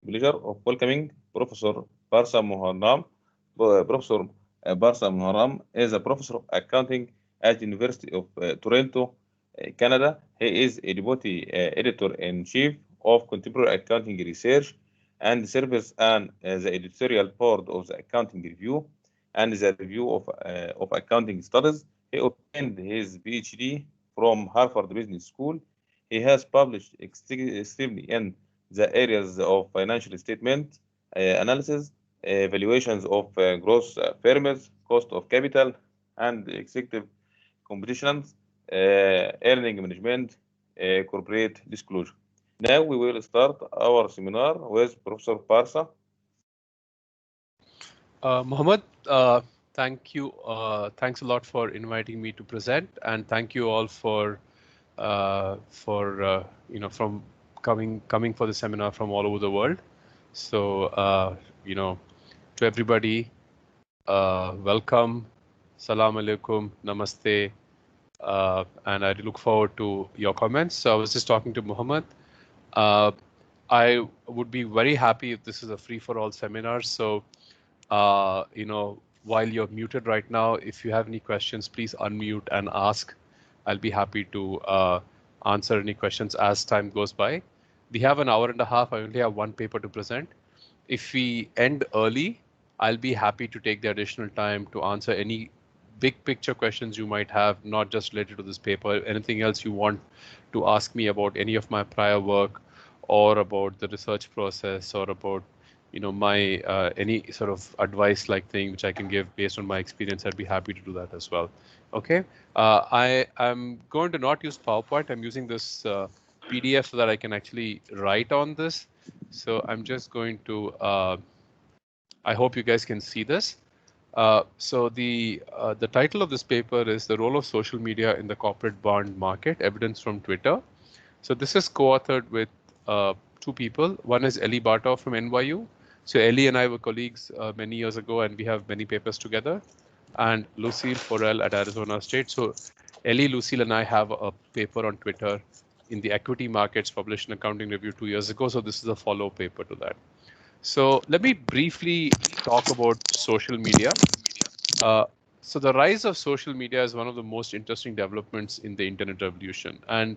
pleasure of welcoming Professor Partha Mohanram. Professor Partha Mohanram is a professor of accounting at University of Toronto, Canada. He is a deputy editor-in-chief of contemporary accounting research and serves on the editorial board of the Accounting Review and the Review of Accounting Studies. He obtained his PhD from Harvard Business School. He has published extensively in the areas of financial statement analysis, valuations of gross firms, cost of capital, and executive competitions, earning management, corporate disclosure. Now we will start our seminar with Professor Parsa. Mohammed, thank you. Thanks a lot for inviting me to present, and thank you all for from coming for the seminar from all over the world. So to everybody, welcome, salam alaikum, namaste, and I look forward to your comments. So I was just talking to Mohammed. I would be very happy if this is a free-for-all seminar. So while you're muted right now, if you have any questions, please unmute and ask. I'll be happy to answer any questions as time goes by. We have an hour and a half. I only have one paper to present. If we end early, I'll be happy to take the additional time to answer any big picture questions you might have, not just related to this paper, anything else you want to ask me about any of my prior work or about the research process or about my any sort of advice like thing which I can give based on my experience. I'd be happy to do that as well. Okay, I am going to not use PowerPoint. I'm using this PDF so that I can actually write on this. So I'm just going to, I hope you guys can see this. So the title of this paper is The Role of Social Media in the Corporate Bond Market, Evidence from Twitter. So this is co-authored with two people. One is Ellie Bartow from NYU. So Ellie and I were colleagues many years ago, and we have many papers together. And Lucille Forel at Arizona State. So Ellie, Lucille, and I have a paper on Twitter in the equity markets published in Accounting Review 2 years ago. So this is a follow paper to that. So let me briefly talk about social media. So the rise of social media is one of the most interesting developments in the internet revolution. And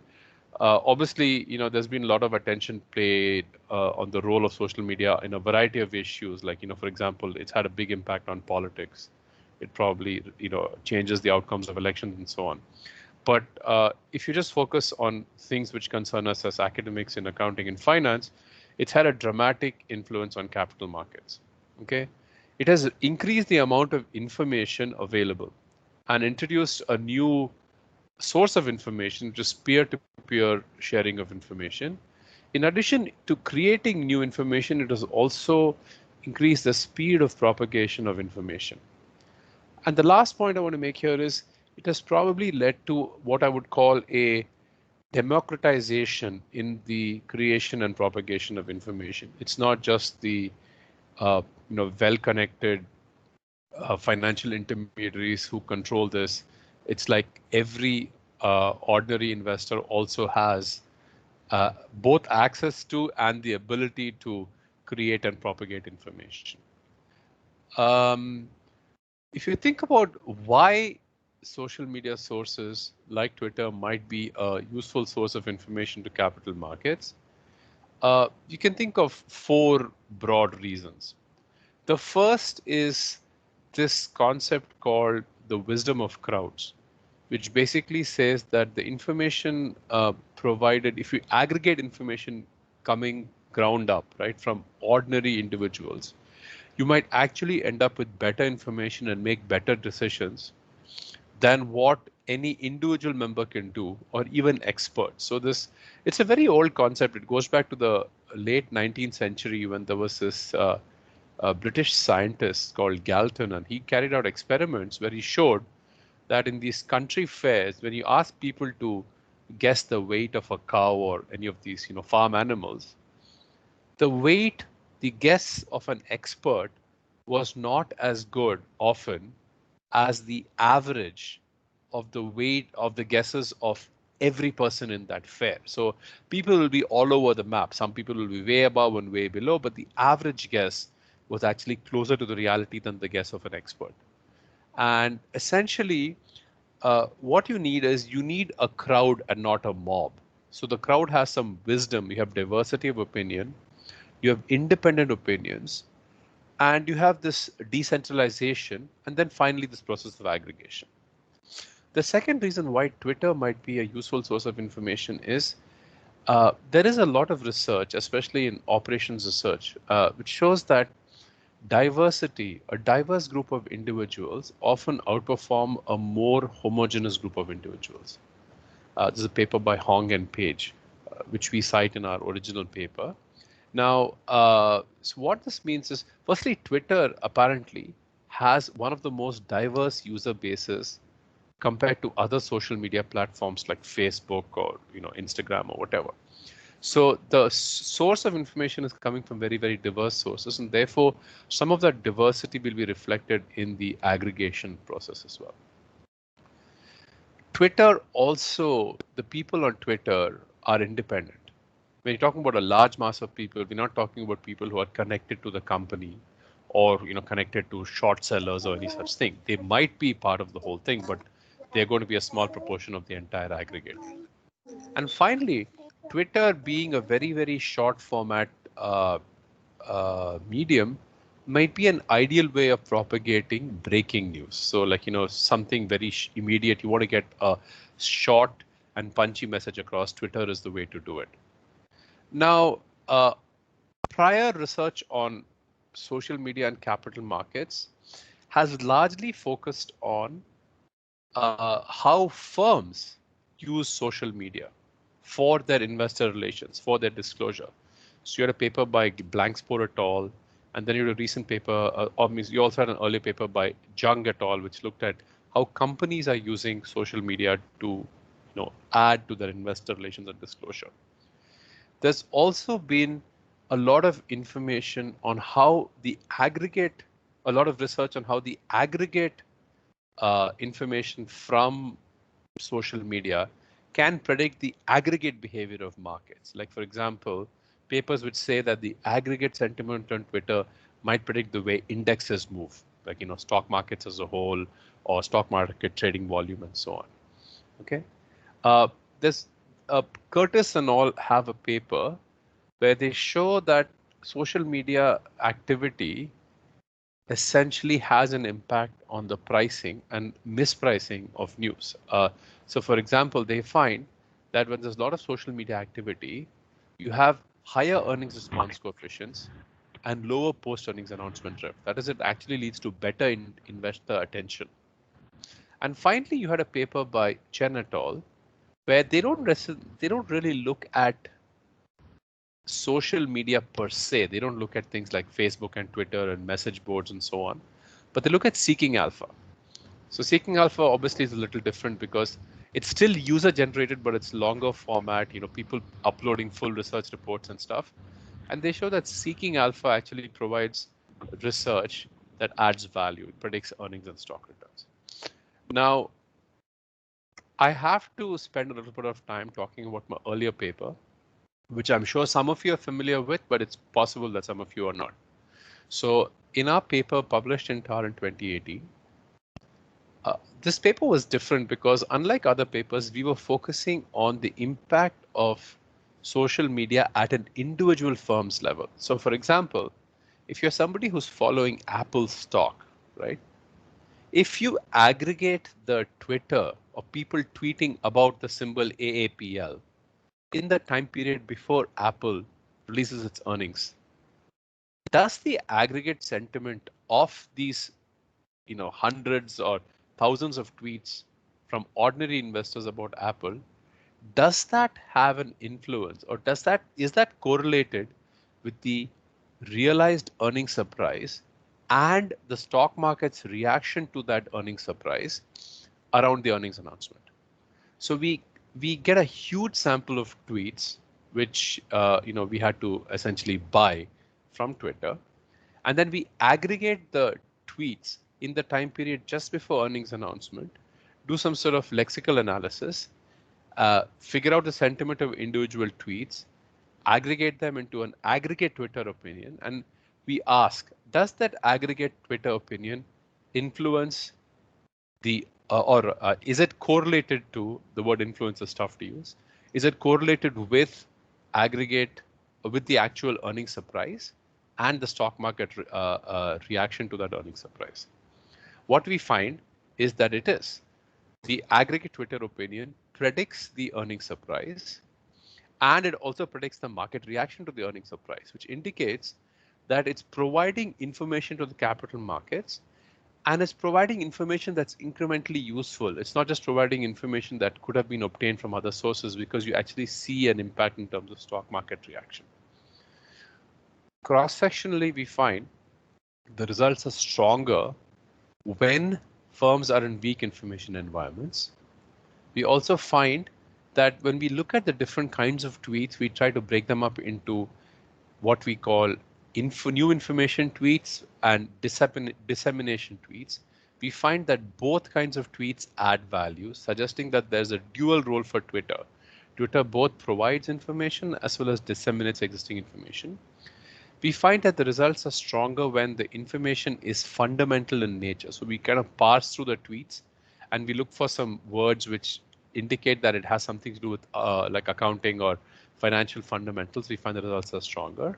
obviously, there's been a lot of attention paid on the role of social media in a variety of issues. Like, for example, it's had a big impact on politics. It probably, changes the outcomes of elections and so on. But if you just focus on things which concern us as academics in accounting and finance, it's had a dramatic influence on capital markets. Okay, it has increased the amount of information available and introduced a new source of information, which is peer-to-peer sharing of information. In addition to creating new information, it has also increased the speed of propagation of information. And the last point I want to make here is it has probably led to what I would call a democratization in the creation and propagation of information. It's not just the well-connected financial intermediaries who control this. It's like every ordinary investor also has both access to and the ability to create and propagate information. If you think about why social media sources like Twitter might be a useful source of information to capital markets, you can think of four broad reasons. The first is this concept called the wisdom of crowds, which basically says that the information provided, if you aggregate information coming ground up, right, from ordinary individuals, you might actually end up with better information and make better decisions than what any individual member can do, or even experts. So it's a very old concept. It goes back to the late 19th century when there was this British scientist called Galton, and he carried out experiments where he showed that in these country fairs, when you ask people to guess the weight of a cow or any of these, farm animals, the guess of an expert was not as good often as the average of the weight of the guesses of every person in that fair. So people will be all over the map. Some people will be way above and way below, but the average guess was actually closer to the reality than the guess of an expert. And essentially, what you need is you need a crowd and not a mob. So the crowd has some wisdom. You have diversity of opinion, you have independent opinions, and you have this decentralization, and then finally this process of aggregation. The second reason why Twitter might be a useful source of information is there is a lot of research, especially in operations research, which shows that diversity, a diverse group of individuals, often outperform a more homogeneous group of individuals. This is a paper by Hong and Page, which we cite in our original paper. Now, so what this means is, firstly, Twitter apparently has one of the most diverse user bases compared to other social media platforms like Facebook or Instagram or whatever. So the source of information is coming from very, very diverse sources, and therefore some of that diversity will be reflected in the aggregation process as well. Twitter also, the people on Twitter are independent. When you're talking about a large mass of people, we're not talking about people who are connected to the company or connected to short sellers or any such thing. They might be part of the whole thing, but they're going to be a small proportion of the entire aggregate. And finally, Twitter being a very, very short format medium might be an ideal way of propagating breaking news. So like, something very immediate, you want to get a short and punchy message across, Twitter is the way to do it. Now, prior research on social media and capital markets has largely focused on how firms use social media for their investor relations, for their disclosure. So you had a paper by Blankspore et al., and then you had a recent paper, you also had an earlier paper by Jung et al., which looked at how companies are using social media to add to their investor relations and disclosure. There's also been a lot of information on how the aggregate, a lot of research on how the aggregate information from social media can predict the aggregate behavior of markets. Like, for example, papers which say that the aggregate sentiment on Twitter might predict the way indexes move, like, stock markets as a whole or stock market trading volume and so on. Okay. There's Curtis and all have a paper where they show that social media activity essentially has an impact on the pricing and mispricing of news. So for example, they find that when there's a lot of social media activity, you have higher earnings response coefficients and lower post-earnings announcement drift. That is, it actually leads to better investor attention. And finally, you had a paper by Chen et al., where they don't really look at social media per se. They don't look at things like Facebook and Twitter and message boards and so on, but they look at Seeking Alpha. So Seeking Alpha obviously is a little different because it's still user generated, but it's longer format, people uploading full research reports and stuff. And they show that Seeking Alpha actually provides research that adds value. It predicts earnings and stock returns. Now, I have to spend a little bit of time talking about my earlier paper, which I'm sure some of you are familiar with, but it's possible that some of you are not. So in our paper published in TAR in 2018, this paper was different because unlike other papers, we were focusing on the impact of social media at an individual firm's level. So for example, if you're somebody who's following Apple stock, right? If you aggregate the Twitter of people tweeting about the symbol AAPL in the time period before Apple releases its earnings, does the aggregate sentiment of these, hundreds or thousands of tweets from ordinary investors about Apple, does that have an influence, or is that correlated with the realized earnings surprise and the stock market's reaction to that earnings surprise around the earnings announcement? So we get a huge sample of tweets, which we had to essentially buy from Twitter, and then we aggregate the tweets in the time period just before earnings announcement, do some sort of lexical analysis, figure out the sentiment of individual tweets, aggregate them into an aggregate Twitter opinion, and we ask, does that aggregate Twitter opinion influence the is it correlated to, the word influence is tough to use, is it correlated with aggregate with the actual earnings surprise and the stock market reaction to that earnings surprise? What we find is that it is. The aggregate Twitter opinion predicts the earnings surprise, and it also predicts the market reaction to the earnings surprise, which indicates that it's providing information to the capital markets, and it's providing information that's incrementally useful. It's not just providing information that could have been obtained from other sources, because you actually see an impact in terms of stock market reaction. Cross-sectionally, we find the results are stronger when firms are in weak information environments. We also find that when we look at the different kinds of tweets, we try to break them up into what we call new information tweets and dissemination tweets. We find that both kinds of tweets add value, suggesting that there's a dual role for Twitter. Twitter both provides information as well as disseminates existing information. We find that the results are stronger when the information is fundamental in nature. So we kind of parse through the tweets and we look for some words which indicate that it has something to do with like accounting or financial fundamentals. We find the results are stronger.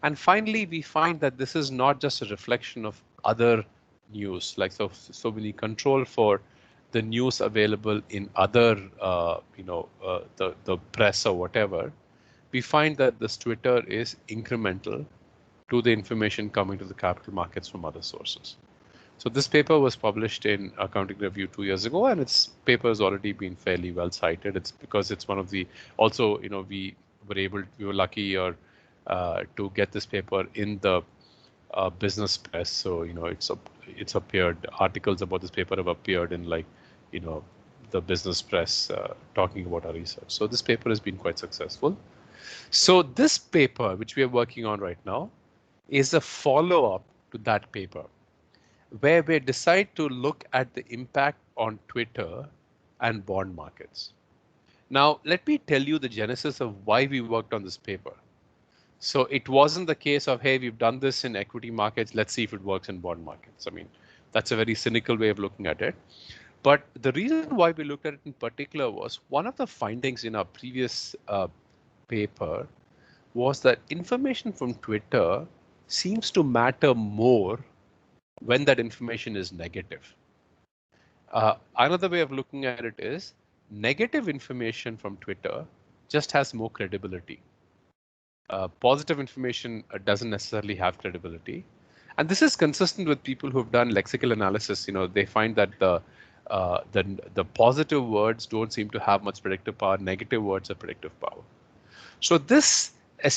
And finally, we find that this is not just a reflection of other news, like so we need control for the news available in other, the press or whatever. We find that this Twitter is incremental to the information coming to the capital markets from other sources. So this paper was published in Accounting Review 2 years ago, and its paper has already been fairly well cited. It's because it's one of the, also, we were lucky to get this paper in the business press. So, it's appeared, articles about this paper have appeared in the business press talking about our research. So this paper has been quite successful. So this paper, which we are working on right now, is a follow-up to that paper, where we decide to look at the impact on Twitter and bond markets. Now, let me tell you the genesis of why we worked on this paper. So it wasn't the case of, hey, we've done this in equity markets, let's see if it works in bond markets. I mean, that's a very cynical way of looking at it. But the reason why we looked at it in particular was one of the findings in our previous paper was that information from Twitter seems to matter more when that information is negative. Another way of looking at it is negative information from Twitter just has more credibility. Positive information doesn't necessarily have credibility. And this is consistent with people who've done lexical analysis. They find that the positive words don't seem to have much predictive power. Negative words have predictive power. So this,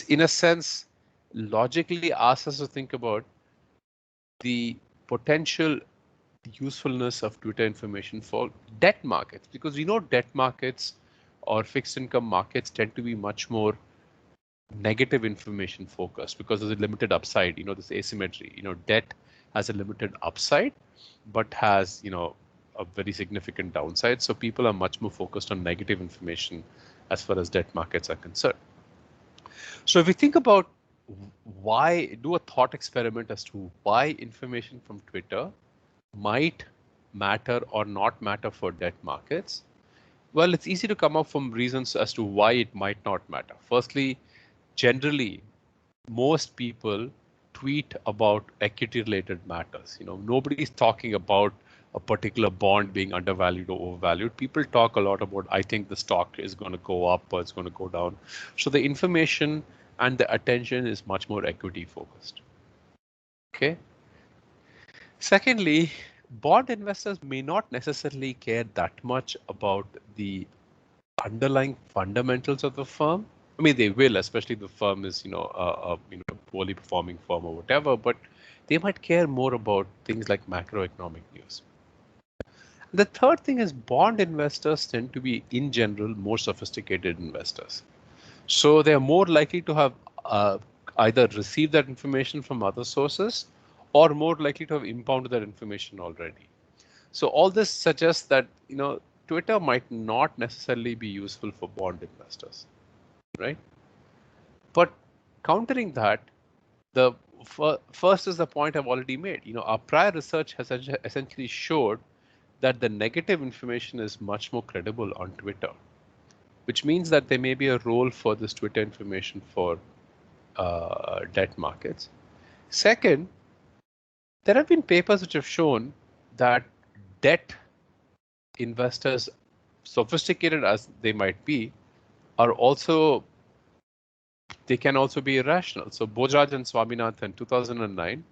in a sense, logically asks us to think about the potential usefulness of Twitter information for debt markets, because we know debt markets or fixed income markets tend to be much more negative information focused because there's a limited upside, this asymmetry. Debt has a limited upside, but has, a very significant downside. So people are much more focused on negative information as far as debt markets are concerned. So if we think about do a thought experiment as to why information from Twitter might matter or not matter for debt markets, well, it's easy to come up from reasons as to why it might not matter. Firstly, generally, most people tweet about equity-related matters. Nobody's talking about a particular bond being undervalued or overvalued. People talk a lot about, I think the stock is going to go up or it's going to go down. So the information and the attention is much more equity focused. Okay. Secondly, bond investors may not necessarily care that much about the underlying fundamentals of the firm. I mean, they will, especially if the firm is, a poorly performing firm or whatever, but they might care more about things like macroeconomic news. The third thing is bond investors tend to be, in general, more sophisticated investors. So they're more likely to have either received that information from other sources or more likely to have impounded that information already. So all this suggests that, Twitter might not necessarily be useful for bond investors, right? But countering that, the first is the point I've already made. Our prior research has essentially showed that the negative information is much more credible on Twitter, which means that there may be a role for this Twitter information for debt markets. Second, there have been papers which have shown that debt investors, sophisticated as they might be, they can also be irrational. So Bojraj and Swaminathan, 2009,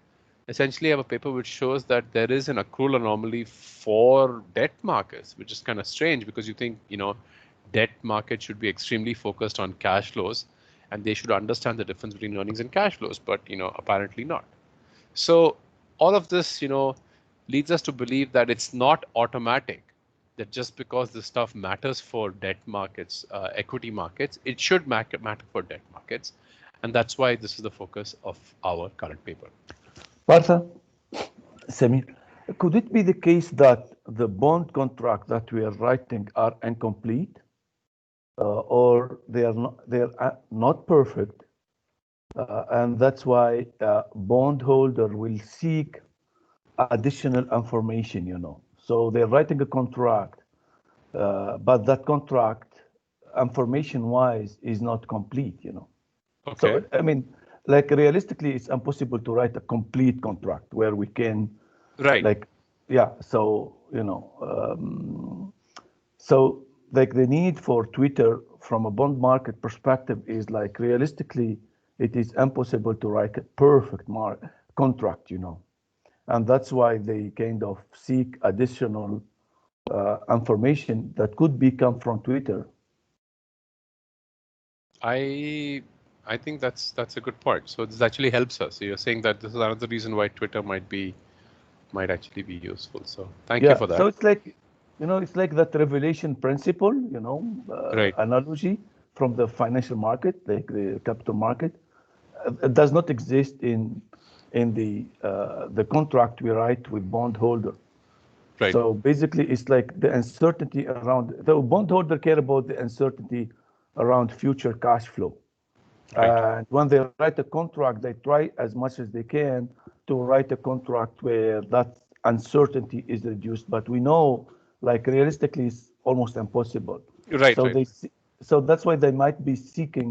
essentially have a paper which shows that there is an accrual anomaly for debt markets, which is kind of strange because you think, debt markets should be extremely focused on cash flows and they should understand the difference between earnings and cash flows, but, apparently not. So all of this, leads us to believe that it's not automatic that just because this stuff matters for debt markets, equity markets, it should matter for debt markets. And that's why this is the focus of our current paper. Partha, Samir, could it be the case that the bond contract that we are writing are incomplete, or they are not perfect, and that's why bondholder will seek additional information, So they're writing a contract, but that contract, information-wise, is not complete, Okay. So, I mean, like realistically, it's impossible to write a complete contract where we can, Right. So, so like the need for Twitter from a bond market perspective is like realistically, it is impossible to write a perfect contract, And that's why they kind of seek additional information that could come from Twitter. I think that's a good point. So this actually helps us. So you're saying that this is another reason why Twitter might actually be useful. So thank you for that. So it's like, it's like that revelation principle, Right. analogy from the financial market, like the capital market. It does not exist in the contract we write with bondholder. Right. So basically, it's like the uncertainty around the bondholder care about the uncertainty around future cash flow. Right. And when they write a contract, they try as much as they can to write a contract where that uncertainty is reduced. But we know, like realistically, it's almost impossible. Right. So right. so that's why they might be seeking.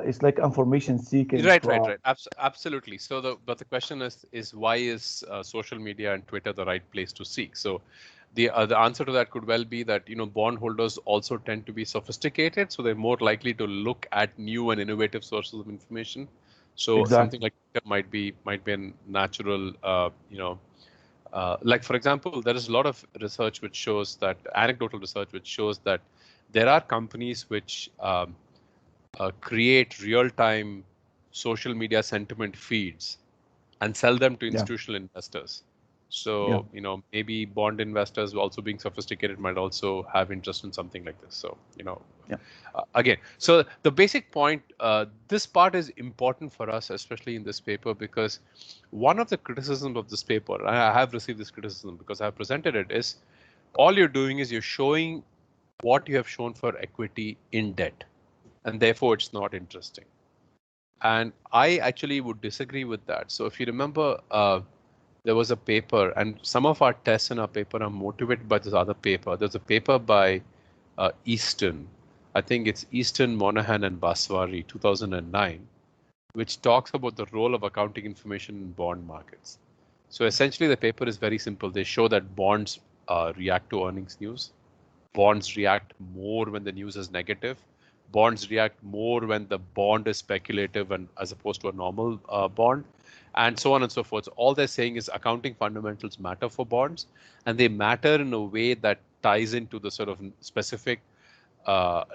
It's like information seeking. Right. Absolutely. So but the question is why is social media and Twitter the right place to seek? So the answer to that could well be that bondholders also tend to be sophisticated, so they're more likely to look at new and innovative sources of information. So something like Twitter might be a natural, like for example, there is a lot of research which shows that anecdotal research which shows that there are companies which create real-time social media sentiment feeds and sell them to institutional investors. So, maybe bond investors also being sophisticated might also have interest in something like this. So, again, so the basic point, this part is important for us, especially in this paper, because one of the criticisms of this paper, and I have received this criticism because I have presented it, is all you're doing is you're showing what you have shown for equity in debt, and therefore it's not interesting. And I actually would disagree with that. So if you remember, there was a paper, and some of our tests in our paper are motivated by this other paper. There's a paper by Easton. I think it's Easton, Monahan, and Baswari, 2009, which talks about the role of accounting information in bond markets. So essentially, the paper is very simple. They show that bonds react to earnings news. Bonds react more when the news is negative. Bonds react more when the bond is speculative and as opposed to a normal bond, and so on and so forth. So all they're saying is accounting fundamentals matter for bonds, and they matter in a way that ties into the sort of specific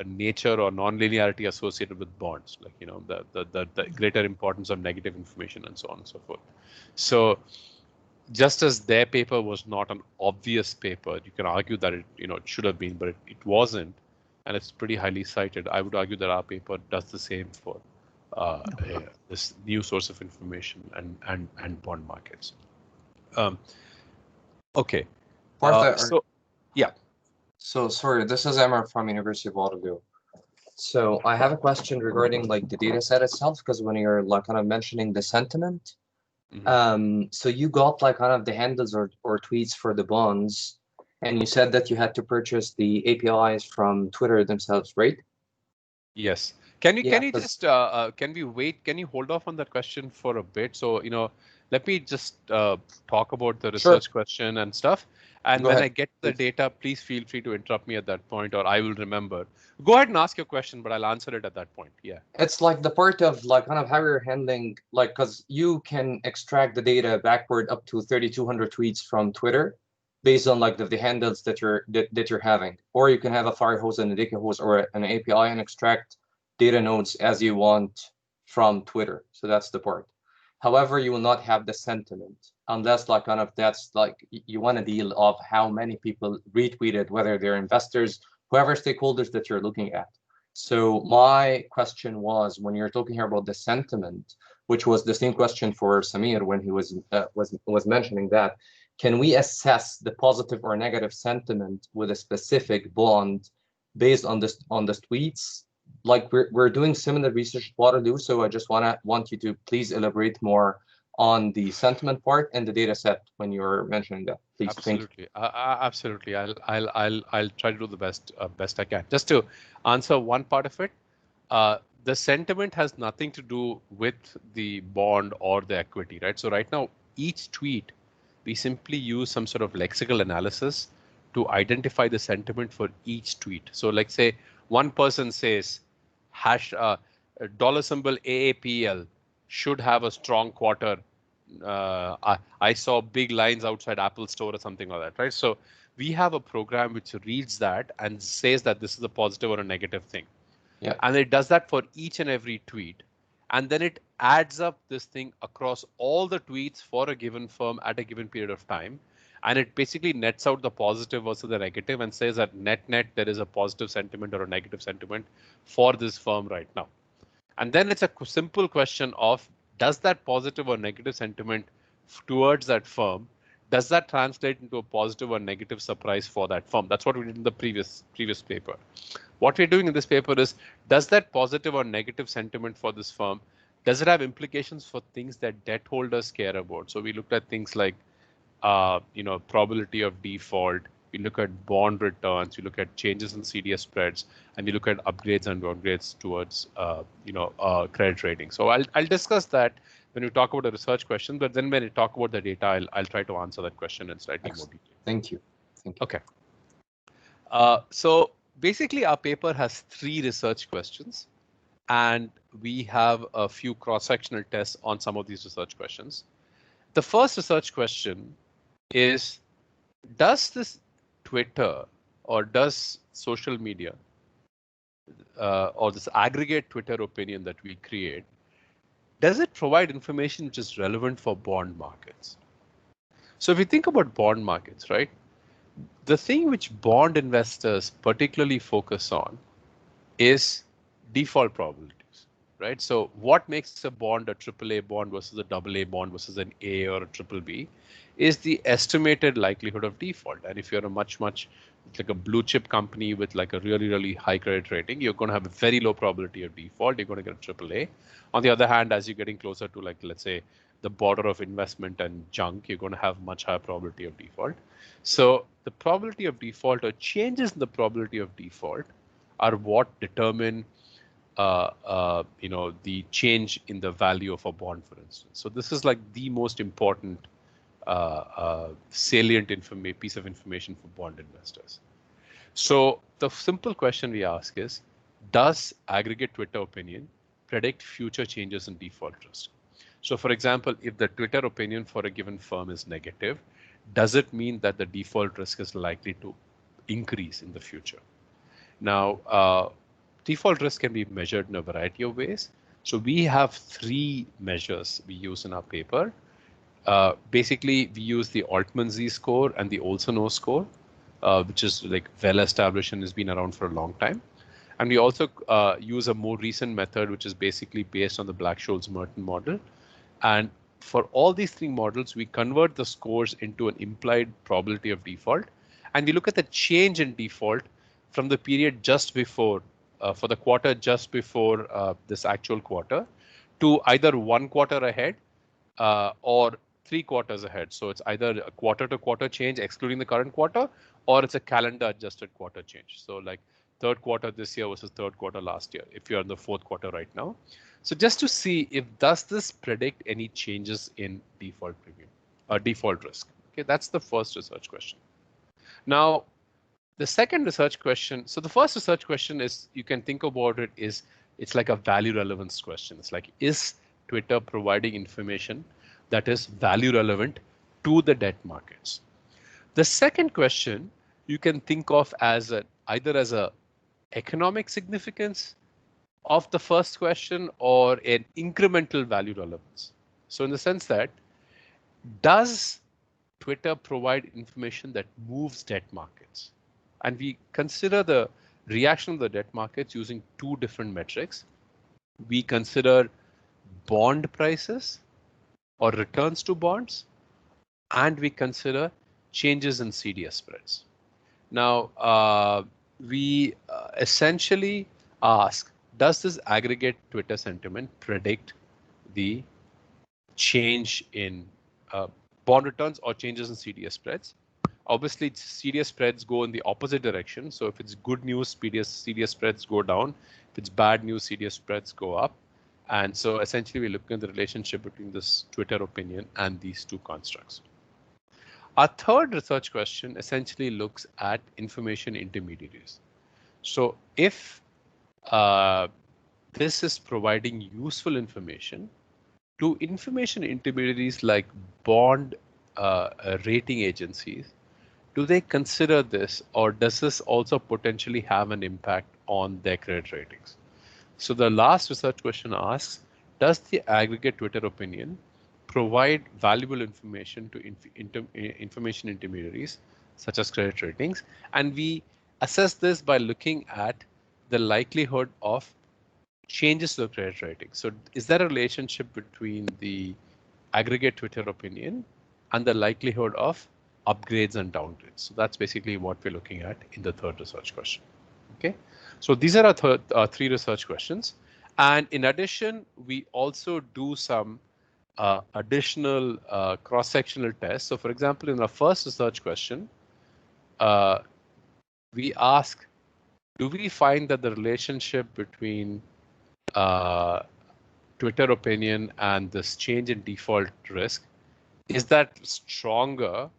nature or non-linearity associated with bonds, like the greater importance of negative information and so on and so forth. So just as their paper was not an obvious paper, you can argue that it should have been, but it wasn't, and it's pretty highly cited. I would argue that our paper does the same for this new source of information and bond markets. Okay. Partha, So, yeah. So sorry, this is Emma from University of Waterloo. So I have a question regarding like the data set itself, because when you're like kind of mentioning the sentiment, so you got like kind of the handles or tweets for the bonds, and you said that you had to purchase the APIs from Twitter themselves, right? Yes. Can you Yeah, just can we wait? Can you hold off on that question for a bit? So, let me just talk about the research question and stuff. And Go when ahead, I get the please. data, please feel free to interrupt me at that point, or I will remember. Go ahead and ask your question, but I'll answer it at that point. Yeah. It's like the part of like kind of how you're handling, like, because you can extract the data backward up to 3,200 tweets from Twitter based on like the handles that you're having, or you can have a fire hose and a decay hose or an API and extract data nodes as you want from Twitter. So that's the part. However, you will not have the sentiment unless like kind of that's like you want a deal of how many people retweeted, whether they're investors, whoever stakeholders that you're looking at. So my question was, when you're talking here about the sentiment, which was the same question for Samir when he was mentioning that, can we assess the positive or negative sentiment with a specific bond based on this tweets? Like we're doing similar research at Waterloo, so I just want you to please elaborate more on the sentiment part and the data set when you're mentioning that, please. Absolutely. Absolutely. I'll try to do the best I can. Just to answer one part of it, the sentiment has nothing to do with the bond or the equity, right? So right now, each tweet, we simply use some sort of lexical analysis to identify the sentiment for each tweet. So like say one person says dollar symbol AAPL should have a strong quarter. I saw big lines outside Apple Store or something like that, right? So we have a program which reads that and says that this is a positive or a negative thing. Yeah. And it does that for each and every tweet. And then it adds up this thing across all the tweets for a given firm at a given period of time. And it basically nets out the positive versus the negative and says that net there is a positive sentiment or a negative sentiment for this firm right now. And then it's a simple question of, does that positive or negative sentiment towards that firm, does that translate into a positive or negative surprise for that firm? That's what we did in the previous paper. What we're doing in this paper is, does that positive or negative sentiment for this firm, does it have implications for things that debt holders care about? So we looked at things like, probability of default. We look at bond returns. We look at changes in CDS spreads, and we look at upgrades and downgrades towards, credit rating. So I'll discuss that when we talk about the research question. But then when we talk about the data, I'll try to answer that question in slightly more detail. Thank you. Okay. So basically, our paper has 3 research questions, and we have a few cross-sectional tests on some of these research questions. The first research question is, does this Twitter or does social media or this aggregate Twitter opinion that we create, does it provide information which is relevant for bond markets? So if you think about bond markets, right, the thing which bond investors particularly focus on is default probabilities, right? So what makes a bond a AAA bond versus a AA bond versus an A or a BBB is the estimated likelihood of default. And if you're a much like a blue chip company with like a really high credit rating, you're going to have a very low probability of default. You're going to get a AAA. On the other hand, as you're getting closer to, like, let's say, the border of investment and junk, you're going to have much higher probability of default. So the probability of default or changes in the probability of default are what determine the change in the value of a bond, for instance. So this is like the most important salient piece of information for bond investors. So the simple question we ask is, does aggregate Twitter opinion predict future changes in default risk? So for example, if the Twitter opinion for a given firm is negative, does it mean that the default risk is likely to increase in the future? Now, default risk can be measured in a variety of ways. So we have 3 measures we use in our paper. Basically, we use the Altman Z-score and the Olsen-O score, which is like well established and has been around for a long time. And we also use a more recent method, which is basically based on the Black-Scholes-Merton model. And for all these 3 models, we convert the scores into an implied probability of default. and we look at the change in default from the period just before, for the quarter just before this actual quarter, to either 1 quarter ahead or 3 quarters ahead. So it's either a quarter to quarter change excluding the current quarter, or it's a calendar adjusted quarter change. So like third quarter this year versus third quarter last year, if you're in the fourth quarter right now. So just to see if does this predict any changes in default premium or default risk. Okay, that's the first research question. Now, the second research question, so the first research question is, you can think about it, is it's like a value relevance question. It's like, is Twitter providing information that is value relevant to the debt markets? The second question you can think of as either as a economic significance of the first question or an incremental value relevance. So in the sense that, does Twitter provide information that moves debt markets? And we consider the reaction of the debt markets using two different metrics. We consider bond prices or returns to bonds, and we consider changes in CDS spreads. Now, we essentially ask, does this aggregate Twitter sentiment predict the change in bond returns or changes in CDS spreads? Obviously, CDS spreads go in the opposite direction. So if it's good news, CDS spreads go down. If it's bad news, CDS spreads go up. And so essentially, we're looking at the relationship between this Twitter opinion and these two constructs. Our third research question essentially looks at information intermediaries. So if this is providing useful information to information intermediaries like bond rating agencies, do they consider this, or does this also potentially have an impact on their credit ratings? So the last research question asks, does the aggregate Twitter opinion provide valuable information to information intermediaries such as credit ratings? And we assess this by looking at the likelihood of changes to the credit rating. So is there a relationship between the aggregate Twitter opinion and the likelihood of upgrades and downgrades? So that's basically what we're looking at in the third research question. Okay, so these are our three research questions. And in addition, we also do some additional cross-sectional tests. So for example, in our first research question, we ask, do we find that the relationship between Twitter opinion and this change in default risk, is that stronger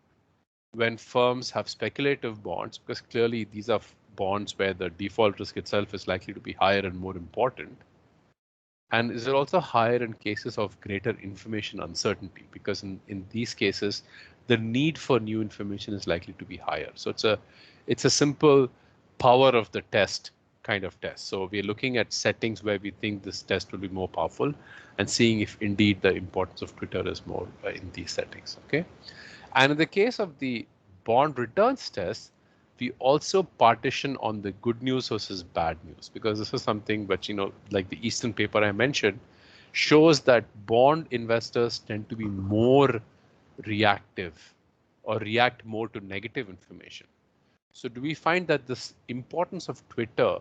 when firms have speculative bonds? Because clearly these are bonds where the default risk itself is likely to be higher and more important. And is it also higher in cases of greater information uncertainty? Because in these cases, the need for new information is likely to be higher. So it's a simple power of the test kind of test. So we're looking at settings where we think this test will be more powerful and seeing if indeed the importance of Twitter is more in these settings. Okay. And in the case of the bond returns test, we also partition on the good news versus bad news, because this is something which, like the Eastern paper I mentioned, shows that bond investors tend to be more reactive or react more to negative information. So do we find that this importance of Twitter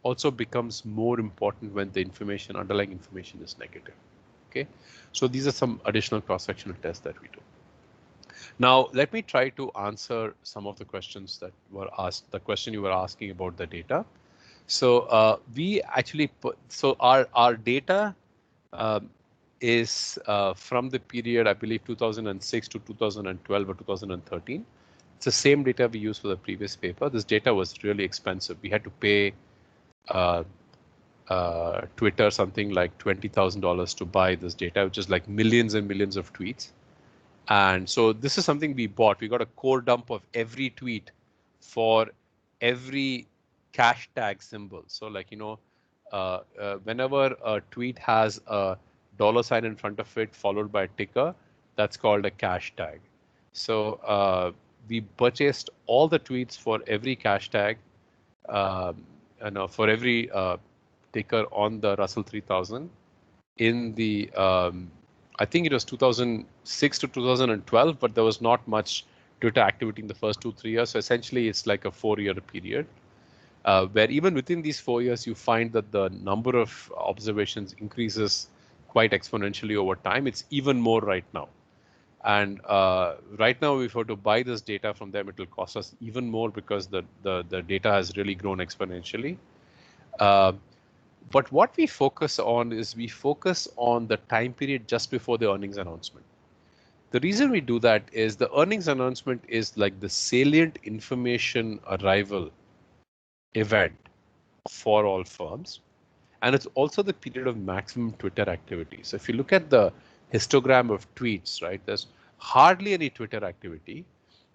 also becomes more important when the underlying information is negative? Okay, so these are some additional cross-sectional tests that we do. Now, let me try to answer some of the questions that were asked, the question you were asking about the data. So we actually put, so our data is from the period, I believe, 2006 to 2012 or 2013. It's the same data we used for the previous paper. This data was really expensive. We had to pay Twitter something like $20,000 to buy this data, which is like millions and millions of tweets. And so this is something we bought. We got a core dump of every tweet for every cash tag symbol. So like, whenever a tweet has a $sign in front of it followed by a ticker, that's called a cash tag. So we purchased all the tweets for every cash tag, for every ticker on the Russell 3000 in the I think it was 2006 to 2012, but there was not much Twitter activity in the first 2-3 years. So essentially, it's like a 4-year period, where even within these 4 years, you find that the number of observations increases quite exponentially over time. It's even more right now. And right now, if we were to buy this data from them, it will cost us even more because the data has really grown exponentially. But what we focus on is we focus on the time period just before the earnings announcement. The reason we do that is the earnings announcement is like the salient information arrival event for all firms. And it's also the period of maximum Twitter activity. So if you look at the histogram of tweets, right, there's hardly any Twitter activity.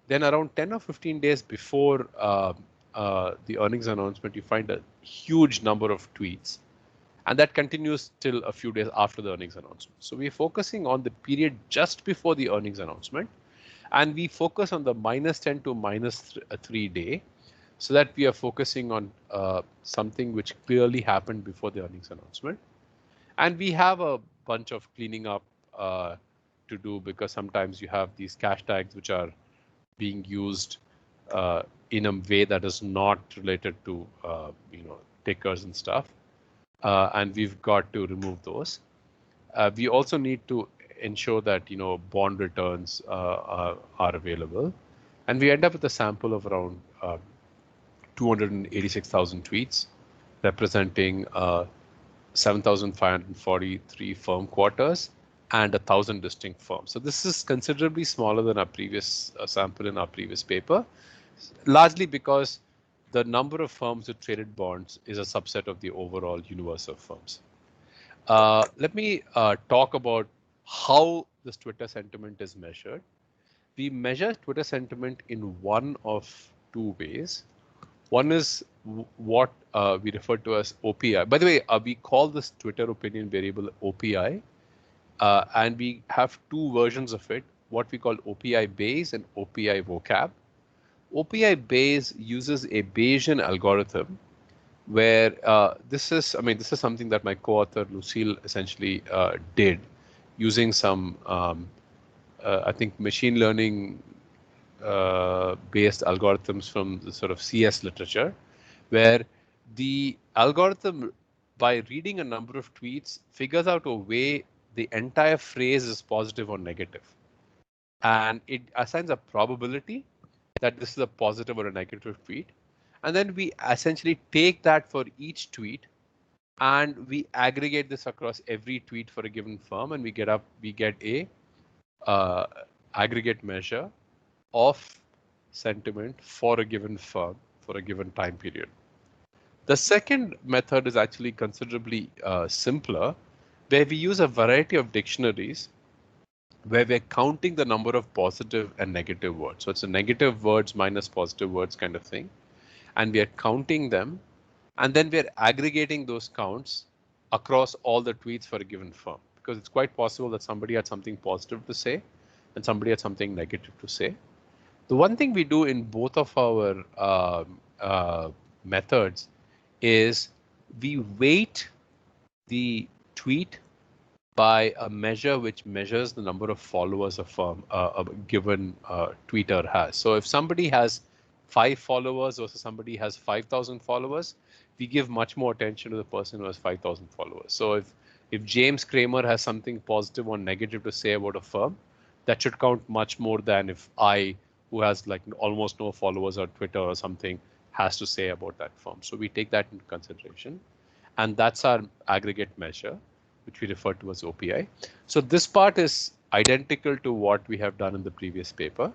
Then around 10 or 15 days before the earnings announcement, you find a huge number of tweets. And that continues till a few days after the earnings announcement. So we're focusing on the period just before the earnings announcement. And we focus on the -10 to -3 day, so that we are focusing on something which clearly happened before the earnings announcement. And we have a bunch of cleaning up to do, because sometimes you have these cache tags which are being used in a way that is not related to tickers and stuff. And we've got to remove those. We also need to ensure that bond returns are available, and we end up with a sample of around 286,000 tweets, representing 7,543 firm quarters and 1,000 distinct firms. So this is considerably smaller than our previous sample in our previous paper, largely because the number of firms with traded bonds is a subset of the overall universe of firms. Let me talk about how this Twitter sentiment is measured. We measure Twitter sentiment in one of two ways. One is what we refer to as OPI. By the way, we call this Twitter opinion variable OPI, and we have two versions of it, what we call OPI base and OPI vocab. OPI base uses a Bayesian algorithm where this is something that my co-author Lucille essentially did using some, I think, machine learning based algorithms from the sort of CS literature, where the algorithm, by reading a number of tweets, figures out a way the entire phrase is positive or negative. And it assigns a probability that this is a positive or a negative tweet. And then we essentially take that for each tweet and we aggregate this across every tweet for a given firm, and we get a aggregate measure of sentiment for a given firm for a given time period. The second method is actually considerably simpler, where we use a variety of dictionaries where we're counting the number of positive and negative words. So it's a negative words minus positive words kind of thing. And we are counting them, and then we're aggregating those counts across all the tweets for a given firm, because it's quite possible that somebody had something positive to say and somebody had something negative to say. The one thing we do in both of our methods is we weight the tweet by a measure which measures the number of followers a firm, a given tweeter has. So if somebody has 5 followers versus somebody has 5,000 followers, we give much more attention to the person who has 5,000 followers. So if James Kramer has something positive or negative to say about a firm, that should count much more than if I, who has like almost no followers on Twitter or something, has to say about that firm. So we take that into consideration, and that's our aggregate measure, which we refer to as OPI. So this part is identical to what we have done in the previous paper.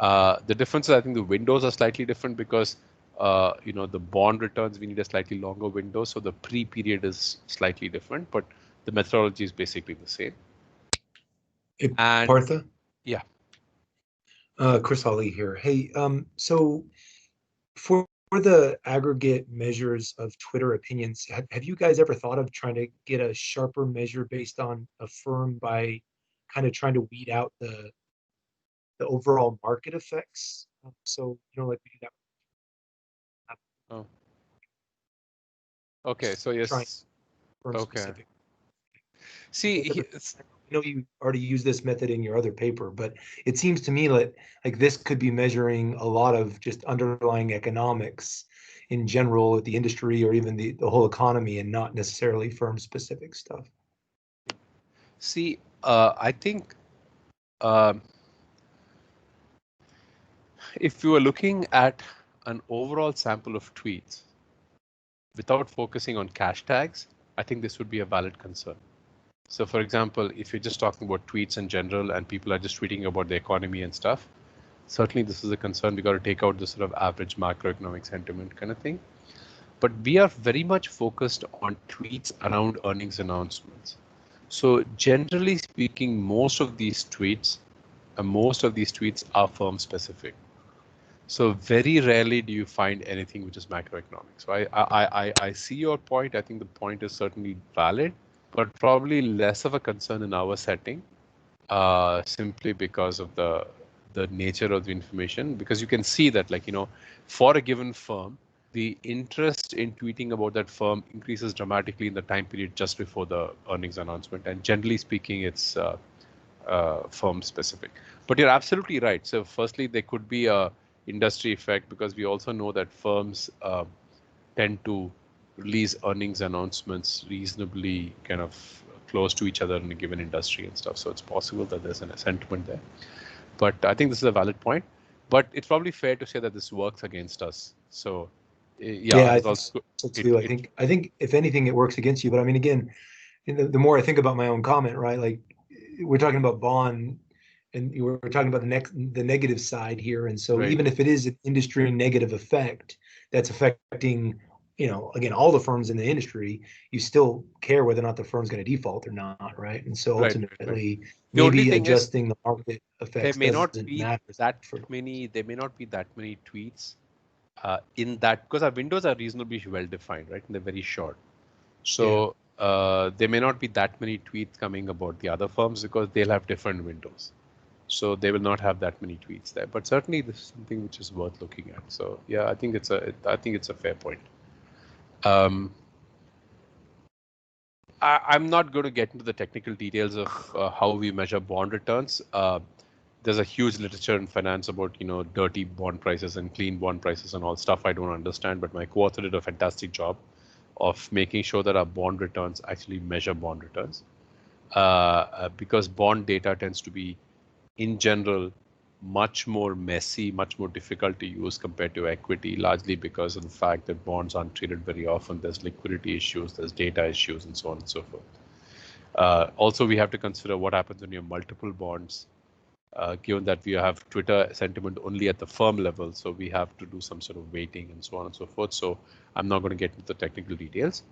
The difference is, I think the windows are slightly different because the bond returns, we need a slightly longer window. So the pre-period is slightly different, but the methodology is basically the same. Hey, And Partha? Yeah. Chris Ali here. Hey, so for the aggregate measures of Twitter opinions, have you guys ever thought of trying to get a sharper measure based on a firm by kind of trying to weed out the overall market effects? So, like we do that. Oh. Okay, so yes. Firm Okay. specific. See, know you already use this method in your other paper, but it seems to me like this could be measuring a lot of just underlying economics in general at the industry or even the whole economy, and not necessarily firm specific stuff. See, I think if you are looking at an overall sample of tweets without focusing on cash tags, I think this would be a valid concern. So for example, if you're just talking about tweets in general and people are just tweeting about the economy and stuff, certainly this is a concern. We got to take out the sort of average macroeconomic sentiment kind of thing. But we are very much focused on tweets around earnings announcements. So generally speaking, most of these tweets are firm specific. So very rarely do you find anything which is macroeconomic. So I see your point. I think the point is certainly valid, but probably less of a concern in our setting, simply because of the nature of the information. Because you can see that, like, for a given firm, the interest in tweeting about that firm increases dramatically in the time period just before the earnings announcement. And generally speaking, it's firm specific. But you're absolutely right. So firstly, there could be a industry effect, because we also know that firms tend to release earnings announcements reasonably kind of close to each other in a given industry and stuff. So it's possible that there's a sentiment there. But I think this is a valid point. But it's probably fair to say that this works against us. So yeah, I think so too. I think if anything, it works against you. But I mean, again, the more I think about my own comment, right? Like, we're talking about bond, and we're talking about the negative side here. And so even if it is an industry negative effect that's affecting, again, all the firms in the industry, you still care whether or not the firm's going to default or not, right? And so ultimately, maybe adjusting the market effects doesn't matter. There may not be that many tweets in that, because our windows are reasonably well defined, right? And they're very short. So there may not be that many tweets coming about the other firms because they'll have different windows. So they will not have that many tweets there. But certainly this is something which is worth looking at. So yeah, I think it's a fair point. I'm not going to get into the technical details of how we measure bond returns. There's a huge literature in finance about, dirty bond prices and clean bond prices and all stuff I don't understand. But my co-author did a fantastic job of making sure that our bond returns actually measure bond returns, because bond data tends to be, in general, much more messy, much more difficult to use compared to equity, largely because of the fact that bonds aren't traded very often. There's liquidity issues, there's data issues, and so on and so forth. Also, we have to consider what happens when you have multiple bonds, given that we have Twitter sentiment only at the firm level. So we have to do some sort of weighting and so on and so forth. So I'm not going to get into the technical details.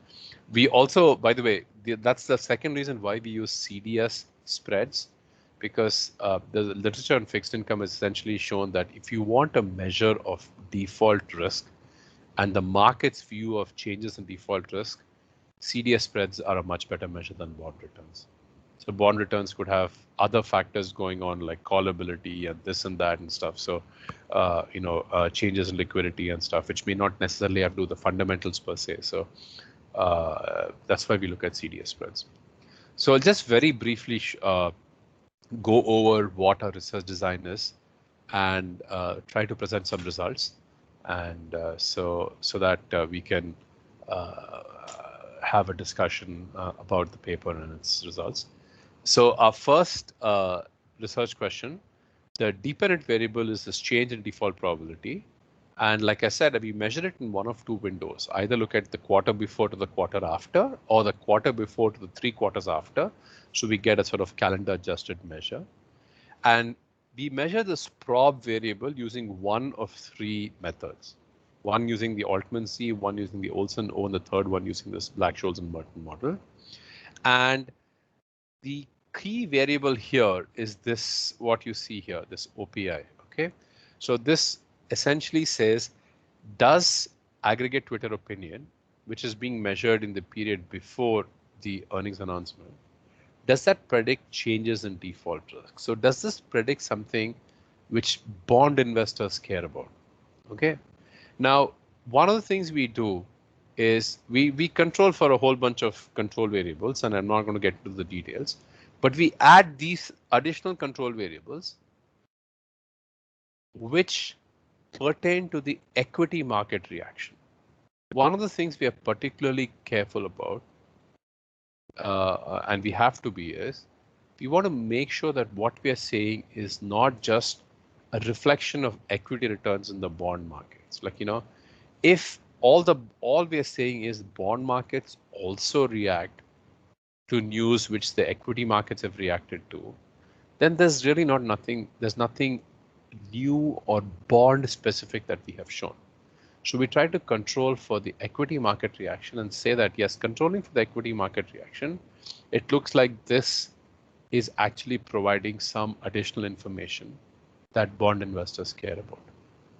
We also, by the way, that's the second reason why we use CDS spreads, because the literature on fixed income has essentially shown that if you want a measure of default risk and the market's view of changes in default risk, CDS spreads are a much better measure than bond returns. So bond returns could have other factors going on, like callability and this and that and stuff. So, changes in liquidity and stuff, which may not necessarily have to do the fundamentals per se. So that's why we look at CDS spreads. So I'll just very briefly go over what our research design is and try to present some results, and so that we can have a discussion about the paper and its results. So our first research question, the dependent variable is this change in default probability. And like I said, we measure it in one of two windows. Either look at the quarter before to the quarter after, or the quarter before to the 3 quarters after. So we get a sort of calendar adjusted measure. And we measure this prob variable using one of 3 methods. One using the Altman-C, one using the Olson-O, and the third one using this Black-Scholes and Merton model. And the key variable here is this, what you see here, this OPI, okay? So this essentially says, does aggregate Twitter opinion, which is being measured in the period before the earnings announcement, does that predict changes in default risk? So does this predict something which bond investors care about? Okay. Now, one of the things we do is we control for a whole bunch of control variables, and I'm not going to get into the details, but we add these additional control variables which pertain to the equity market reaction. One of the things we are particularly careful about, and we have to be, is we want to make sure that what we are saying is not just a reflection of equity returns in the bond markets. Like, if all we are saying is bond markets also react to news which the equity markets have reacted to, then there's really there's nothing new or bond specific that we have shown. So we try to control for the equity market reaction and say that, yes, controlling for the equity market reaction, it looks like this is actually providing some additional information that bond investors care about.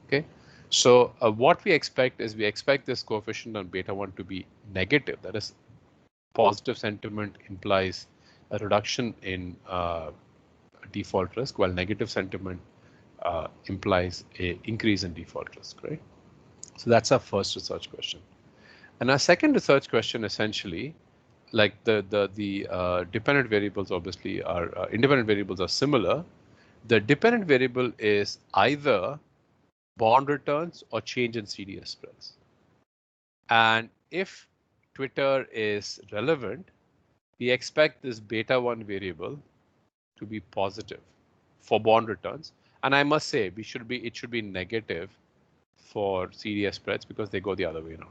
Okay, so what we expect is we expect this coefficient on beta 1 to be negative. That is, positive sentiment implies a reduction in default risk, while negative sentiment implies an increase in default risk, right? So that's our first research question. And our second research question, essentially, like the dependent variables obviously are independent variables are similar. The dependent variable is either bond returns or change in CDS spreads. And if Twitter is relevant, we expect this beta 1 variable to be positive for bond returns. And I must say, it should be negative for CDS spreads because they go the other way around.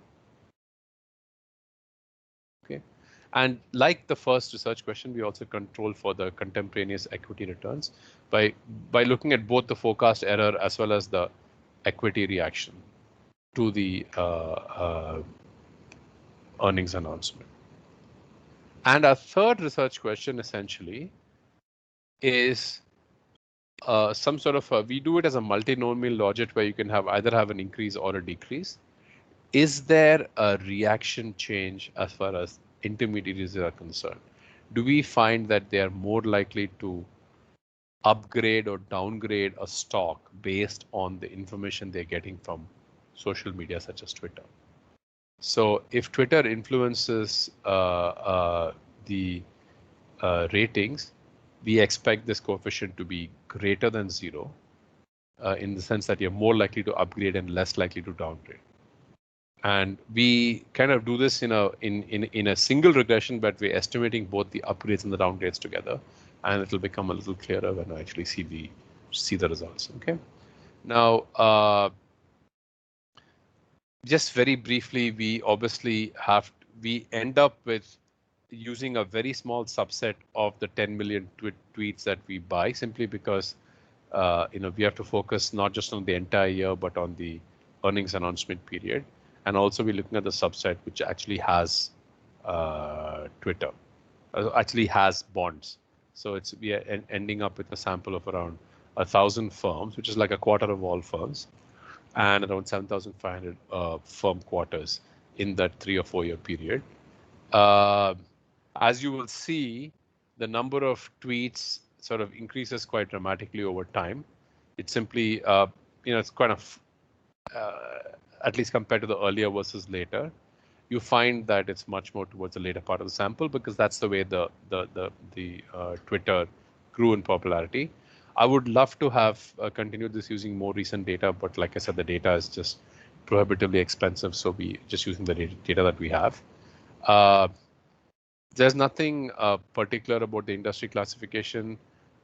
Okay. And like the first research question, we also control for the contemporaneous equity returns by looking at both the forecast error as well as the equity reaction to the earnings announcement. And our third research question essentially is some sort of we do it as a multinomial logit where you can either have an increase or a decrease. Is there a reaction change as far as intermediaries are concerned? Do we find that they are more likely to upgrade or downgrade a stock based on the information they're getting from social media such as Twitter? So if Twitter influences the ratings, we expect this coefficient to be greater than 0 in the sense that you're more likely to upgrade and less likely to downgrade. And we kind of do this in a single regression, but we're estimating both the upgrades and the downgrades together, and it'll become a little clearer when I actually see the results. Okay. Now, just very briefly, we obviously we end up with using a very small subset of the 10 million tweets that we buy, simply because we have to focus not just on the entire year but on the earnings announcement period, and also we're looking at the subset which actually has Twitter, actually has bonds. So we are ending up with a sample of around 1,000 firms, which is like a quarter of all firms, and around 7,500 firm quarters in that 3 or 4 year period. As you will see, the number of tweets sort of increases quite dramatically over time. It's simply, it's kind of, at least compared to the earlier versus later, you find that it's much more towards the later part of the sample because that's the way the Twitter grew in popularity. I would love to have continued this using more recent data, but like I said, the data is just prohibitively expensive, so we just using the data that we have. There's nothing particular about the industry classification.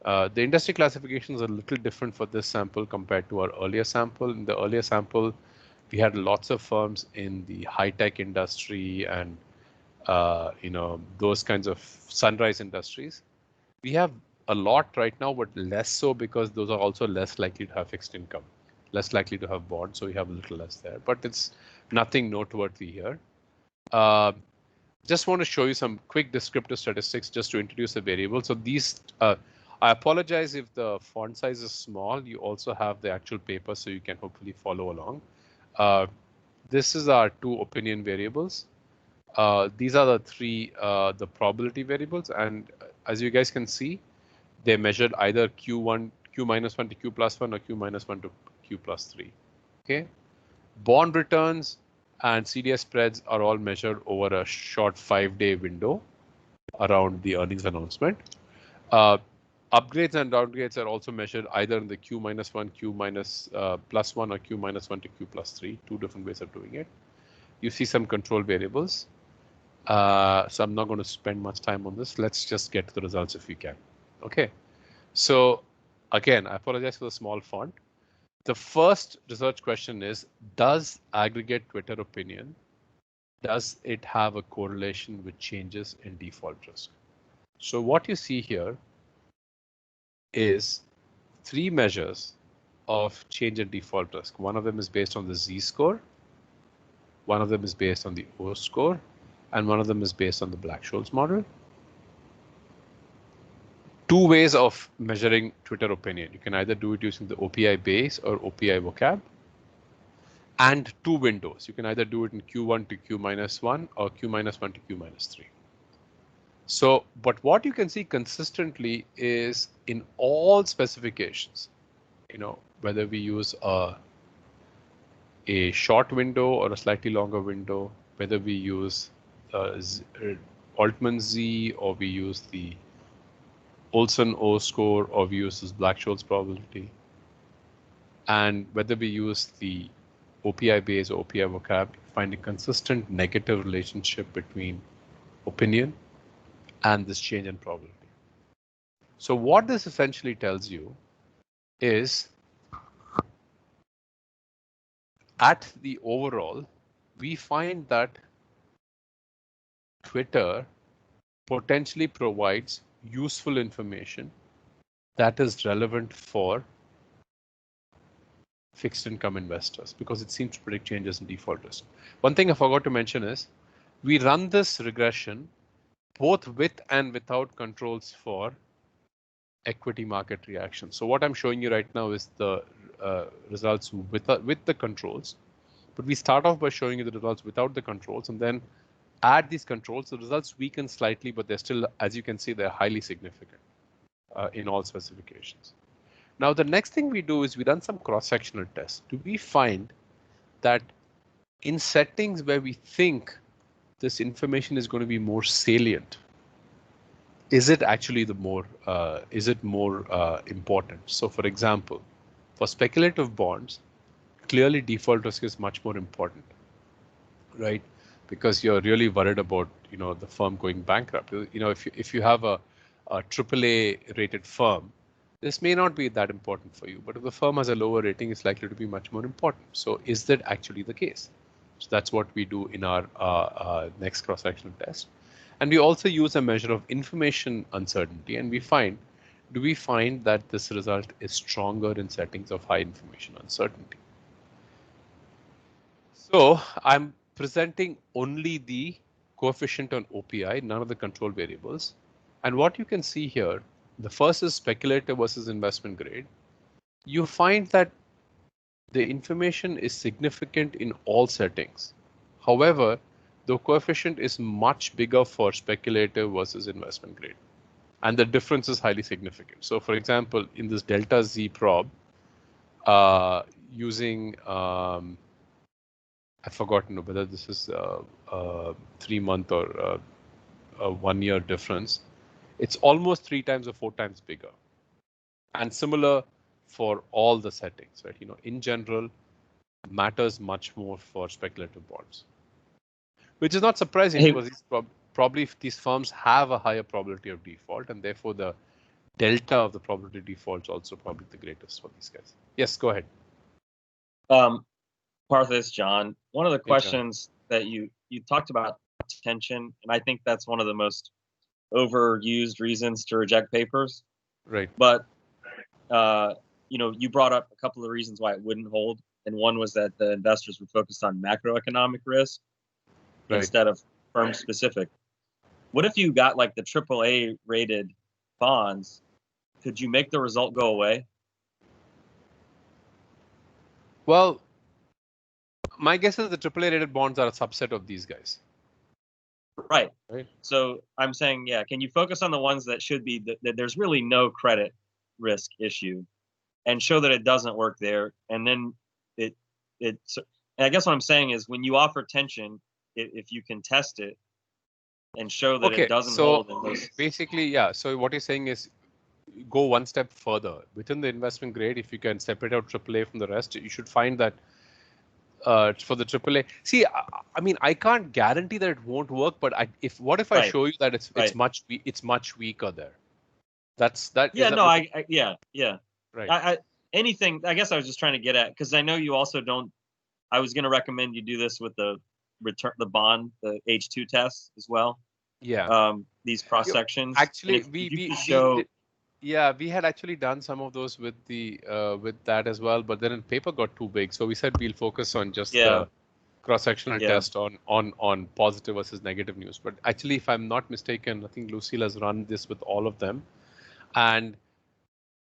The industry classification is a little different for this sample compared to our earlier sample. In the earlier sample, we had lots of firms in the high-tech industry and those kinds of sunrise industries. We have a lot right now, but less so because those are also less likely to have fixed income, less likely to have bonds, so we have a little less there. But it's nothing noteworthy here. Just want to show you some quick descriptive statistics just to introduce a variable. So these, I apologize if the font size is small. You also have the actual paper, so you can hopefully follow along. This is our 2 opinion variables. These are the 3 the probability variables, and as you guys can see, they measured either Q1, Q-1 to Q+1 or Q-1 to Q+3. Okay. Bond returns and CDS spreads are all measured over a short 5-day window around the earnings announcement. Upgrades and downgrades are also measured either in the Q-1, Q-+1 or Q-1 to Q+3, 2 different ways of doing it. You see some control variables. So I'm not going to spend much time on this. Let's just get to the results if we can. Okay. So again, I apologize for the small font. The first research question is, does aggregate Twitter opinion, does it have a correlation with changes in default risk? So what you see here is 3 measures of change in default risk. One of them is based on the Z-score, one of them is based on the O-score, and one of them is based on the Black-Scholes model. 2 ways of measuring Twitter opinion. You can either do it using the OPI base or OPI vocab. And 2 windows. You can either do it in Q1 to Q-1 or Q-1 to Q-3. So, but what you can see consistently is in all specifications, whether we use a short window or a slightly longer window, whether we use Altman Z or we use the Olson O score or we use this Black-Scholes probability, and whether we use the OPI base or OPI vocab, you find a consistent negative relationship between opinion and this change in probability. So what this essentially tells you is at the overall, we find that Twitter potentially provides useful information that is relevant for fixed income investors because it seems to predict changes in default risk. One thing I forgot to mention is we run this regression both with and without controls for equity market reaction. So what I'm showing you right now is the results with the controls, but we start off by showing you the results without the controls and then add these controls. The results weaken slightly, but they're still, as you can see, they're highly significant in all specifications. Now, the next thing we do is we run some cross-sectional tests. Do we find that in settings where we think this information is going to be more salient, is it actually more important? So, for example, for speculative bonds, clearly default risk is much more important, right? Because you're really worried about the firm going bankrupt. If you have a AAA rated firm, this may not be that important for you, but if the firm has a lower rating, it's likely to be much more important. So is that actually the case? So that's what we do in our next cross-sectional test. And we also use a measure of information uncertainty, and do we find that this result is stronger in settings of high information uncertainty? So I'm presenting only the coefficient on OPI, none of the control variables. And what you can see here, the first is speculative versus investment grade. You find that the information is significant in all settings. However, the coefficient is much bigger for speculative versus investment grade. And the difference is highly significant. So for example, in this delta Z prob, using, I've forgotten whether this is a 3-month or a 1-year difference. It's almost 3 times or 4 times bigger. And similar for all the settings, right? In general, matters much more for speculative bonds. Which is not surprising because probably these firms have a higher probability of default, and therefore the delta of the probability of default is also probably the greatest for these guys. Yes, go ahead. Partha, it's John. One of the questions that you talked about tension, and I think that's one of the most overused reasons to reject papers. Right. But you brought up a couple of reasons why it wouldn't hold, and one was that the investors were focused on macroeconomic risk instead of firm specific. What if you got like the AAA rated bonds? Could you make the result go away? Well, my guess is the AAA rated bonds are a subset of these guys. Right. So I'm saying, can you focus on the ones that should be that there's really no credit risk issue, and show that it doesn't work there, and then And I guess what I'm saying is when you offer tension, if you can test it and show that it doesn't hold in those. Basically, yeah. So what you're saying is go one step further. Within the investment grade, if you can separate out AAA from the rest, you should find that for the AAA. See, I mean, I can't guarantee that it won't work, but what if I show you that it's much weaker there? That's that. Yeah, no, yeah. Right. Anything. I guess I was just trying to get at, because I know you also don't. I was going to recommend you do this with the bond, the H2 test as well. Yeah. These cross sections. Actually, we had actually done some of those with that as well, but then the paper got too big, so we said we'll focus on just the cross-sectional test on positive versus negative news. But actually, if I'm not mistaken, I think Lucille has run this with all of them, and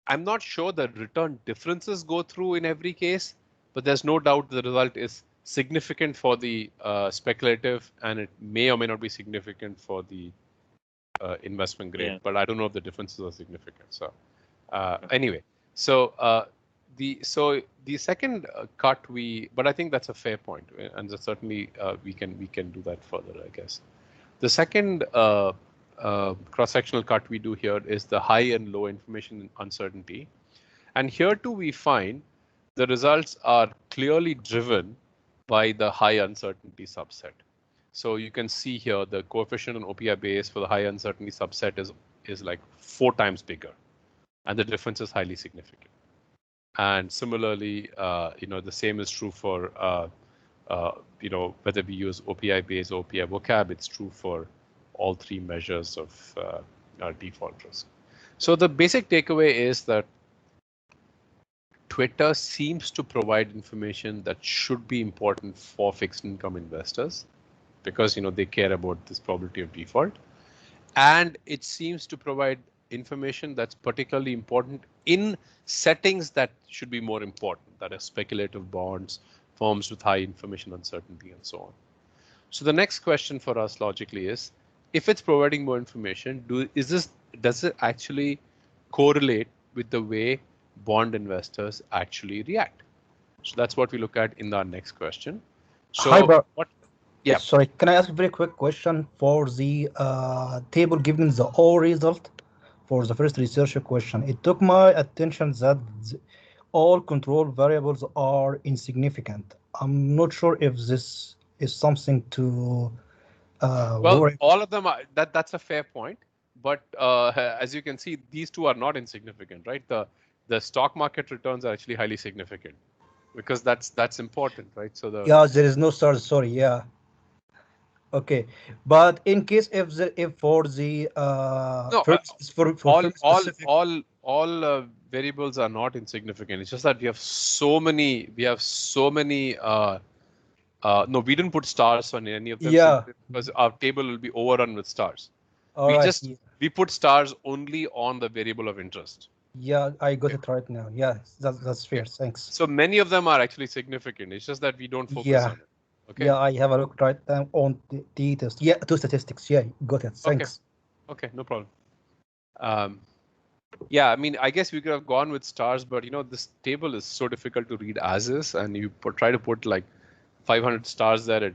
I'm not sure the return differences go through in every case, but there's no doubt the result is significant for the speculative, and it may or may not be significant for the investment grade, but I don't know if the differences are significant. So anyway, so the second cut but I think that's a fair point, and certainly we can do that further, I guess. The second cross-sectional cut we do here is the high and low information uncertainty, and here too we find the results are clearly driven by the high uncertainty subset. So you can see here the coefficient on OPI base for the high uncertainty subset is like 4 times bigger, and the difference is highly significant. And similarly, the same is true for whether we use OPI base or OPI vocab. It's true for all 3 measures of our default risk. So the basic takeaway is that Twitter seems to provide information that should be important for fixed income investors, because they care about this probability of default, and it seems to provide information that's particularly important in settings that should be more important, that are speculative bonds, firms with high information uncertainty, and so on. So the next question for us logically is, if it's providing more information, does it actually correlate with the way bond investors actually react? So that's what we look at in our next question. So Hi, bro. Yeah. Sorry, can I ask a very quick question for the table given the all result for the first research question? It took my attention that all control variables are insignificant. I'm not sure if this is something to worry. All of them are. That's a fair point, but as you can see, these two are not insignificant, right? The stock market returns are actually highly significant, because that's important, right? So there is no stars. Sorry, yeah. Okay, but in case if for the all variables are not insignificant. It's just that we have so many. No, we didn't put stars on any of them. Yeah, because our table will be overrun with stars. We put stars only on the variable of interest. Yeah, I got it right now. Yeah, that's fair. Thanks. So many of them are actually significant. It's just that we don't focus on it. Okay. Yeah, I have a look right now on the test. Yeah, 2 statistics. Yeah, got it. Thanks. Okay, no problem. Yeah, I mean, I guess we could have gone with stars, but this table is so difficult to read as is, and you try to put like 500 stars there. It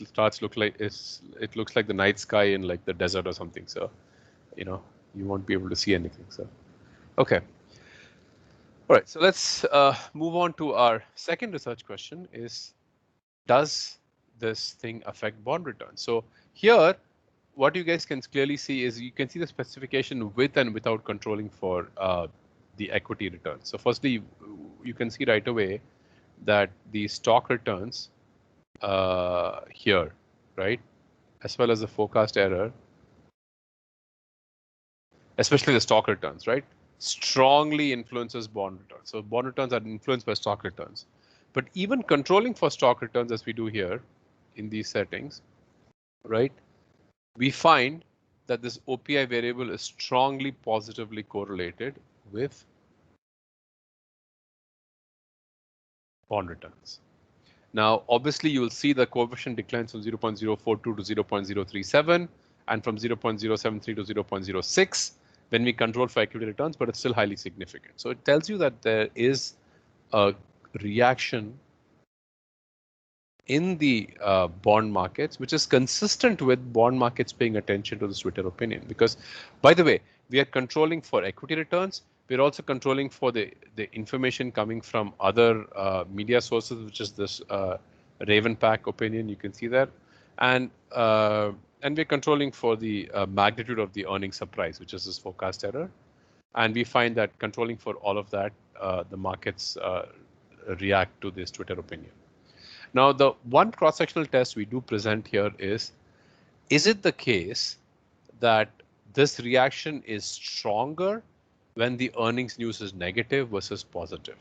starts look like it looks like the night sky in like the desert or something. So, you won't be able to see anything. So, okay. All right. So let's move on to our second research question: is does this thing affect bond returns? So here, what you guys can clearly see is you can see the specification with and without controlling for the equity returns. So firstly, you can see right away that the stock returns here, right, as well as the forecast error, especially the stock returns, right, strongly influences bond returns. So bond returns are influenced by stock returns. But even controlling for stock returns, as we do here in these settings, right, we find that this OPI variable is strongly positively correlated with bond returns. Now, obviously, you will see the coefficient declines from 0.042 to 0.037 and from 0.073 to 0.06 when we control for equity returns, but it's still highly significant. So it tells you that there is a reaction in the bond markets, which is consistent with bond markets paying attention to this Twitter opinion. Because, by the way, we are controlling for equity returns. We're also controlling for the information coming from other media sources, which is this Raven Pack opinion. You can see that, and we're controlling for the magnitude of the earnings surprise, which is this forecast error. And we find that controlling for all of that, the markets react to this Twitter opinion. Now, the one cross-sectional test we do present here is it the case that this reaction is stronger when the earnings news is negative versus positive?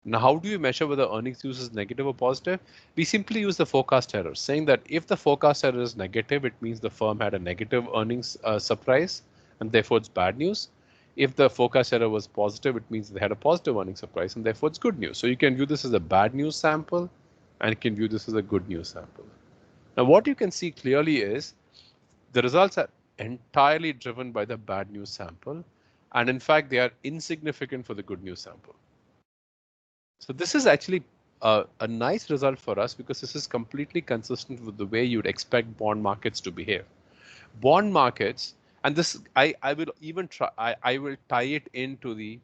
Now, how do you measure whether earnings news is negative or positive? We simply use the forecast error, saying that if the forecast error is negative, it means the firm had a negative earnings surprise, and therefore it's bad news. If the forecast error was positive, it means they had a positive earnings surprise, and therefore it's good news. So you can view this as a bad news sample, and you can view this as a good news sample. Now, what you can see clearly is the results are entirely driven by the bad news sample, and in fact, they are insignificant for the good news sample. So this is actually a nice result for us because this is completely consistent with the way you'd expect bond markets to behave. Bond markets, and this I will even try. I will tie it into the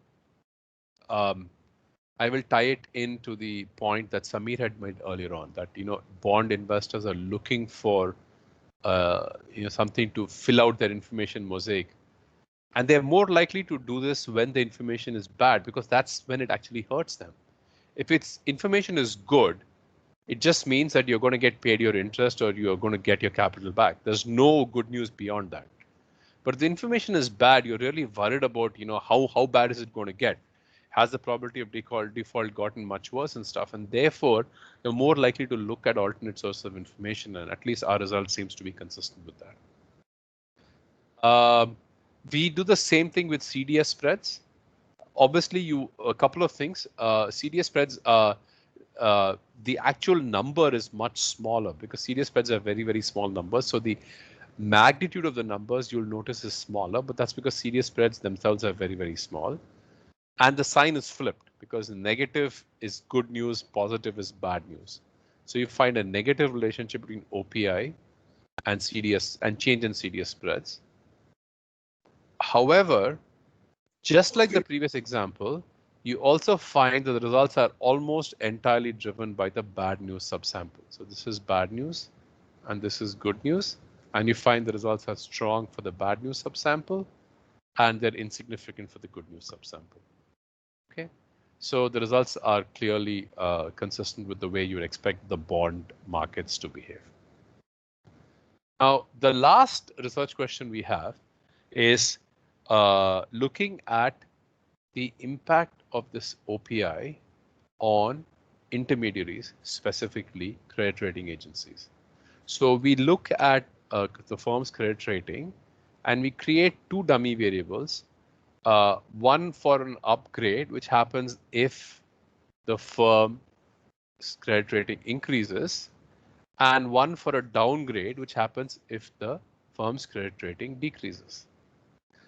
point that Samir had made earlier on, that bond investors are looking for something to fill out their information mosaic, and they're more likely to do this when the information is bad, because that's when it actually hurts them. If its information is good, it just means that you're going to get paid your interest or you're going to get your capital back. There's no good news beyond that. But if the information is bad, you're really worried about how bad is it going to get? Has the probability of default gotten much worse and stuff? And therefore, you're more likely to look at alternate sources of information, and at least our result seems to be consistent with that. We do the same thing with CDS spreads. Obviously, a couple of things. CDS spreads, the actual number is much smaller because CDS spreads are very, very small numbers. So the magnitude of the numbers you'll notice is smaller, but that's because CDS spreads themselves are very, very small. And the sign is flipped because negative is good news, positive is bad news. So you find a negative relationship between OPI and CDS and change in CDS spreads. However, just like the previous example, you also find that the results are almost entirely driven by the bad news subsample. So this is bad news and this is good news. And you find the results are strong for the bad news subsample and they're insignificant for the good news subsample. Okay, so the results are clearly consistent with the way you would expect the bond markets to behave. Now, the last research question we have is looking at the impact of this OPI on intermediaries, specifically credit rating agencies. So we look at the firm's credit rating and we create two dummy variables. One for an upgrade, which happens if the firm's credit rating increases, and one for a downgrade, which happens if the firm's credit rating decreases.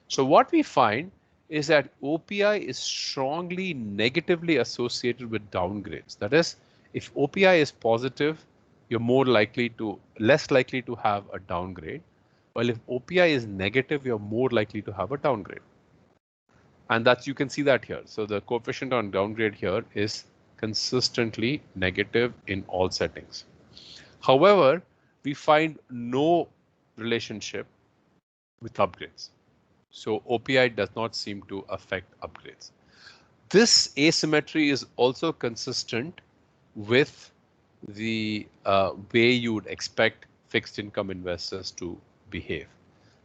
So what we find is that OPI is strongly negatively associated with downgrades. That is, if OPI is positive, you're less likely to have a downgrade. While if OPI is negative, you're more likely to have a downgrade. And you can see that here. So the coefficient on downgrade here is consistently negative in all settings. However, we find no relationship with upgrades. So OPI does not seem to affect upgrades. This asymmetry is also consistent with the way you would expect fixed income investors to behave.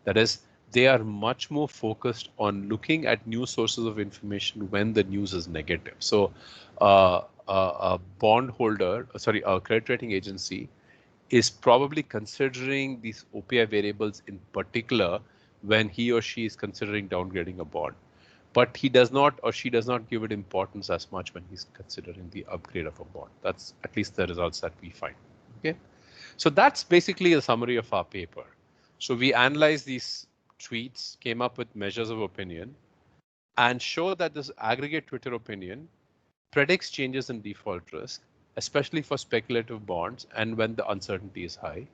That is, they are much more focused on looking at new sources of information when the news is negative. So a bondholder, a credit rating agency is probably considering these OPI variables in particular when he or she is considering downgrading a bond. But he does not or she does not give it importance as much when he's considering the upgrade of a bond. That's at least the results that we find. Okay, so that's basically a summary of our paper. So we analyzed these tweets, came up with measures of opinion, and show that this aggregate Twitter opinion predicts changes in default risk especially for speculative bonds and when the uncertainty is high.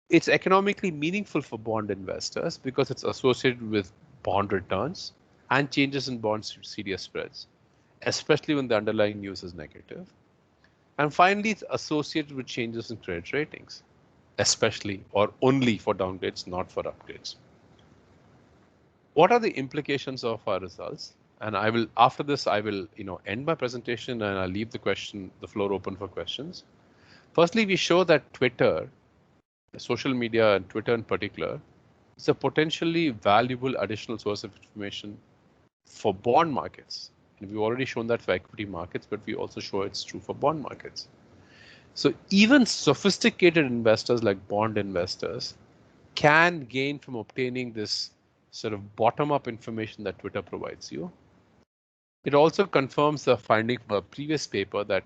It's economically meaningful for bond investors because it's associated with bond returns and changes in bond CDS spreads, especially when the underlying news is negative. And finally, it's associated with changes in credit ratings, especially or only for downgrades, not for upgrades. What are the implications of our results? And I will, after this, I will, end my presentation and I'll leave the floor open for questions. Firstly, we show that Twitter, social media and Twitter in particular, is a potentially valuable additional source of information for bond markets. And we've already shown that for equity markets, but we also show it's true for bond markets. So even sophisticated investors like bond investors can gain from obtaining this sort of bottom-up information that Twitter provides you. It also confirms the finding from a previous paper that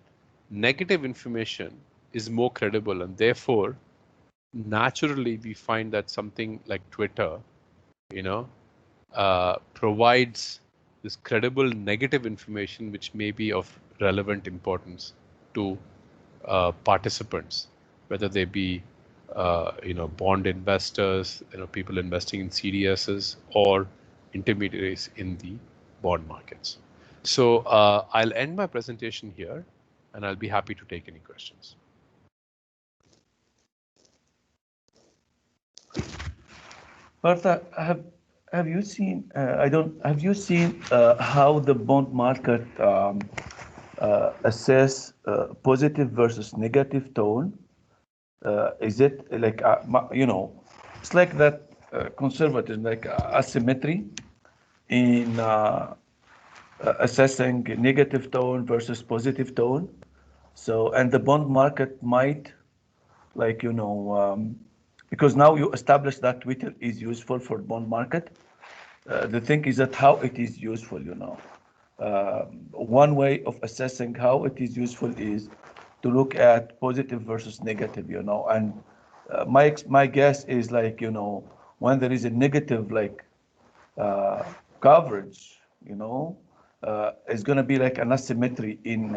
negative information is more credible, and therefore, naturally, we find that something like Twitter, provides this credible negative information which may be of relevant importance to participants, whether they be bond investors, people investing in CDSs or intermediaries in the bond markets. So I'll end my presentation here and I'll be happy to take any questions. Partha, have you seen? Have you seen how the bond market assess positive versus negative tone? Is it like it's like that conservative, like asymmetry in assessing negative tone versus positive tone. So, and the bond market might, because now you establish that Twitter is useful for bond market. The thing is that how it is useful, one way of assessing how it is useful is to look at positive versus negative, and my guess is when there is a negative coverage, it's going to be like an asymmetry in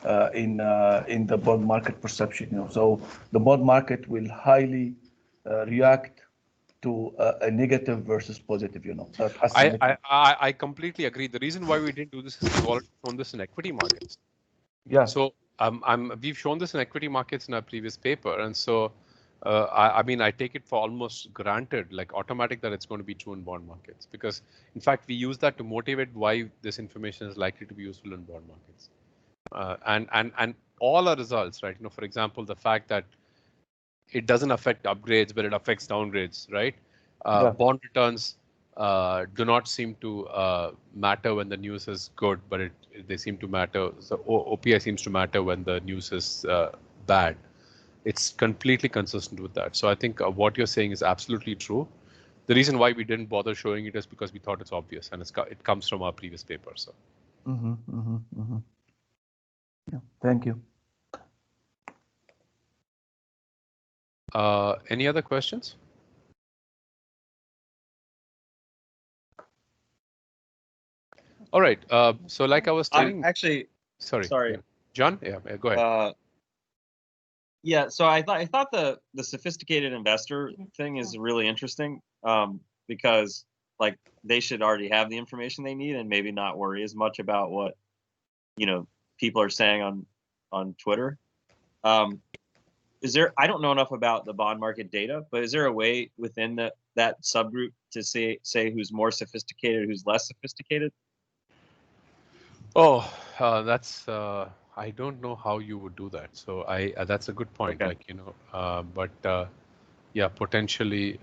the bond market perception. So the bond market will highly react to a negative versus positive. I completely agree. The reason why we didn't do this is we've already shown this in equity markets. Yeah. So we've shown this in equity markets in our previous paper, and so I take it for almost granted, like automatic, that it's going to be true in bond markets, because in fact we use that to motivate why this information is likely to be useful in bond markets, and all our results, right? For example, the fact that it doesn't affect upgrades, but it affects downgrades, right? Bond returns do not seem to matter when the news is good, but they seem to matter. So OPI seems to matter when the news is bad. It's completely consistent with that. So I think what you're saying is absolutely true. The reason why we didn't bother showing it is because we thought it's obvious, and it comes from our previous paper. So. Yeah. Thank you. Any other questions? All right. So like I was telling, actually, sorry, John. Yeah, go ahead. Yeah. So I thought the sophisticated investor thing is really interesting, because like they should already have the information they need and maybe not worry as much about what people are saying on Twitter. Is there? I don't know enough about the bond market data, but is there a way within that subgroup to say who's more sophisticated, who's less sophisticated? Oh, that's I don't know how you would do that. So that's a good point. Okay. But yeah, potentially,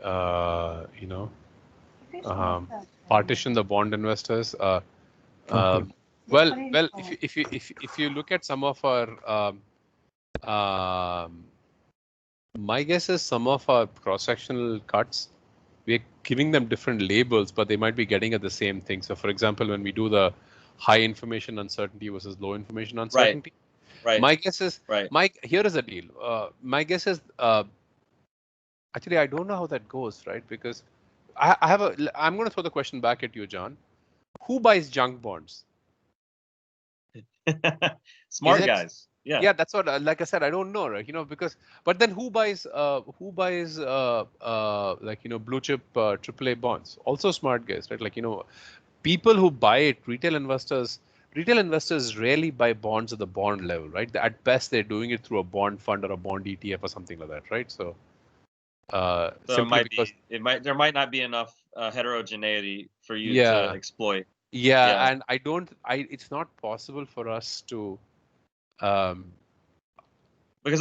partition the bond investors. Well, if you look at some of our, my guess is some of our cross-sectional cuts, we're giving them different labels, but they might be getting at the same thing. So, for example, when we do the high information uncertainty versus low information uncertainty, right. My guess is, right. Here is a deal. My guess is, actually, I don't know how that goes, right? Because I'm going to throw the question back at you, John. Who buys junk bonds? Smart guys. Yeah. Yeah, that's what. Like I said, I don't know, right? Because but then who buys like blue chip AAA bonds? Also smart guys, right? Like people who buy it, retail investors rarely buy bonds at the bond level, right? At best, they're doing it through a bond fund or a bond ETF or something like that, right? So, so there might not be enough heterogeneity for you to exploit. Yeah, and it's not possible for us to. Because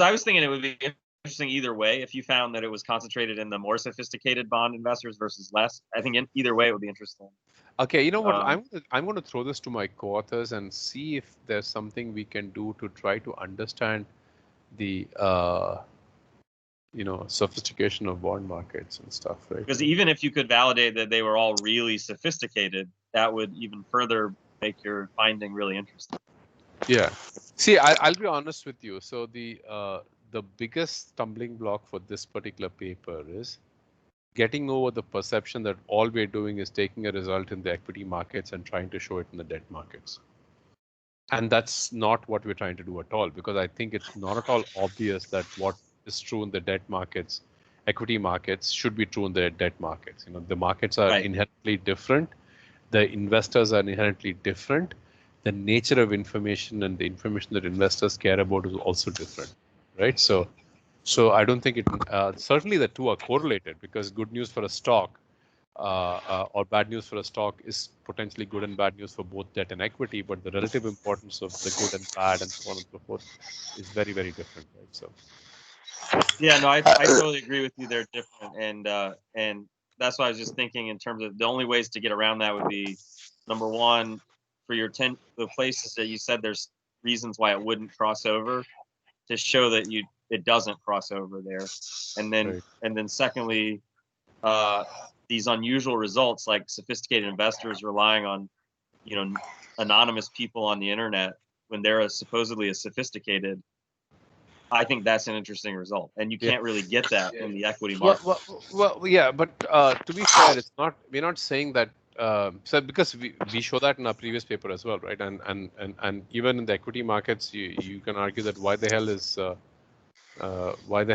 I was thinking it would be interesting either way if you found that it was concentrated in the more sophisticated bond investors versus less. I think in either way it would be interesting. Okay, you know what? I'm going to throw this to my co-authors and see if there's something we can do to try to understand the sophistication of bond markets and stuff, right? Because even if you could validate that they were all really sophisticated, that would even further make your finding really interesting. Yeah. See, I'll be honest with you. So the biggest stumbling block for this particular paper is getting over the perception that all we're doing is taking a result in the equity markets and trying to show it in the debt markets. And that's not what we're trying to do at all, because I think it's not at all obvious that what is true in the debt markets, equity markets, should be true in the debt markets. The markets are inherently different. The investors are inherently different. The nature of information and the information that investors care about is also different, right? So I don't think it. Certainly, the two are correlated, because good news for a stock or bad news for a stock is potentially good and bad news for both debt and equity. But the relative importance of the good and bad and so on and so forth is very, very different, right? So. Yeah, no, I totally agree with you. They're different, and that's why I was just thinking in terms of the only ways to get around that would be, number one, for the places that you said there's reasons why it wouldn't cross over, to show that it doesn't cross over there, and then secondly, these unusual results, like sophisticated investors relying on anonymous people on the internet when they're supposedly as sophisticated. I think that's an interesting result, and you can't really get that in the equity market. Well, yeah, but to be fair, it's not. We're not saying that. So because we show that in our previous paper as well, right? And even in the equity markets, you can argue that why the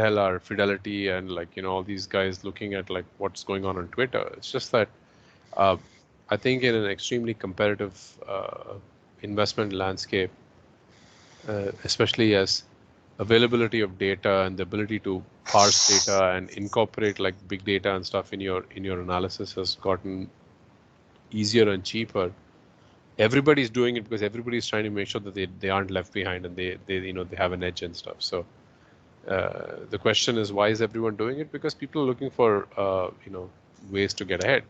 hell are Fidelity and all these guys looking at what's going on Twitter? It's just that I think in an extremely competitive investment landscape, especially as availability of data and the ability to parse data and incorporate big data and stuff in your analysis has gotten easier and cheaper. Everybody's doing it because everybody's trying to make sure that they aren't left behind and they have an edge and stuff. So the question is, why is everyone doing it? Because people are looking for ways to get ahead.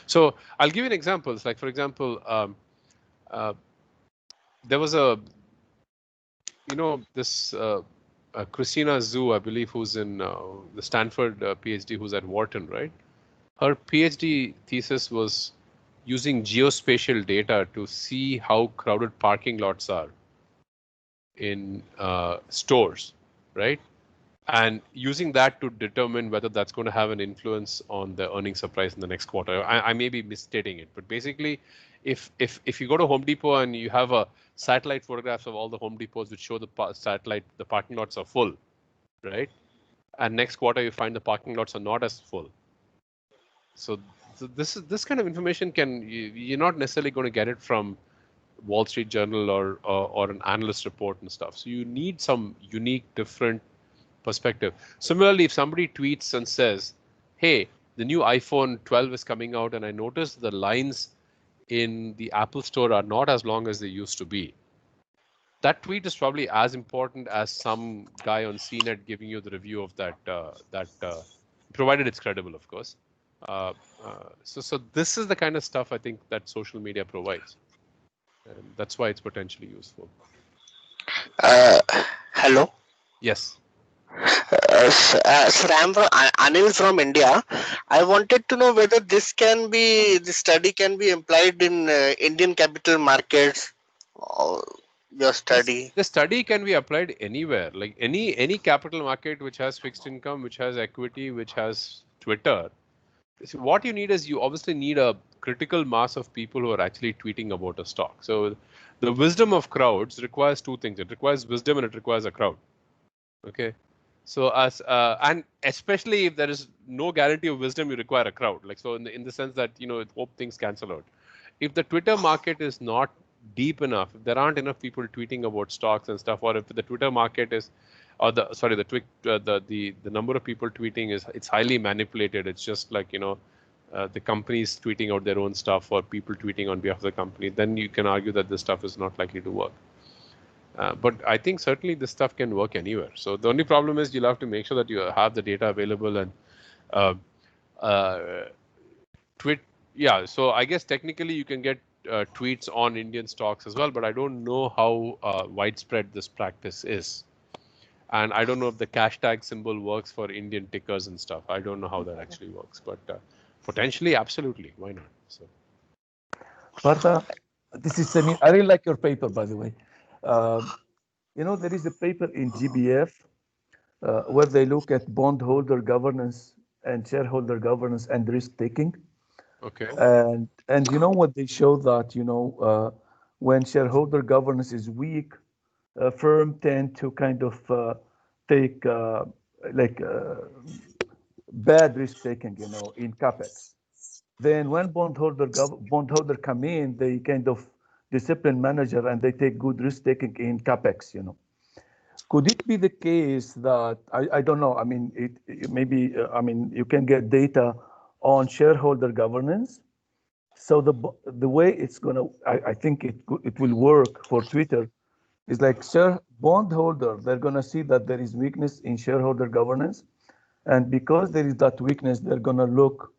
So I'll give you an example. For example, there was this Christina Zhu, I believe, who's in the Stanford PhD, who's at Wharton, right? Her PhD thesis was using geospatial data to see how crowded parking lots are in stores, right? And using that to determine whether that's going to have an influence on the earnings surprise in the next quarter. I may be misstating it, but basically, if you go to Home Depot and you have a satellite photographs of all the Home Depots which show the parking lots are full, right? And next quarter you find the parking lots are not as full. So this kind of information you're not necessarily going to get it from Wall Street Journal or an analyst report and stuff. So you need some unique, different perspective. Similarly, if somebody tweets and says, "Hey, the new iPhone 12 is coming out, and I noticed the lines in the Apple Store are not as long as they used to be," that tweet is probably as important as some guy on CNET giving you the review of that, provided it's credible, of course. So this is the kind of stuff I think that social media provides, and that's why it's potentially useful. Hello. Yes. Sir, I'm Anil from India. I wanted to know whether the study can be applied in Indian capital markets. Your study. The study can be applied anywhere, like any capital market which has fixed income, which has equity, which has Twitter. So what you need is you obviously need a critical mass of people who are actually tweeting about a stock. So the wisdom of crowds requires two things. It requires wisdom and it requires a crowd. Okay. So and especially if there is no guarantee of wisdom, you require a crowd. Like, so in the sense that, hope things cancel out. If the Twitter market is not deep enough, if there aren't enough people tweeting about stocks and stuff, or if the Twitter market is, or the number of people tweeting it's highly manipulated. It's just like, the companies tweeting out their own stuff or people tweeting on behalf of the company, then you can argue that this stuff is not likely to work. But I think certainly this stuff can work anywhere. So the only problem is you'll have to make sure that you have the data available and Yeah, so I guess technically you can get tweets on Indian stocks as well, but I don't know how widespread this practice is. And I don't know if the hashtag symbol works for Indian tickers and stuff. I don't know how that actually works, but potentially, absolutely. Why not? So, Partha, this is Samir. I really like your paper, by the way. There is a paper in GBF where they look at bondholder governance and shareholder governance and risk taking. okay. And you know what they show that, when shareholder governance is weak, firm tend to kind of take bad risk taking, in capex. Then when bondholder come in, they kind of discipline manager and they take good risk taking in capex. Could it be the case that I don't know? I mean, it maybe you can get data on shareholder governance. So the way it's gonna, I think it will work for Twitter is like bondholder, they're gonna see that there is weakness in shareholder governance, and because there is that weakness, they're gonna look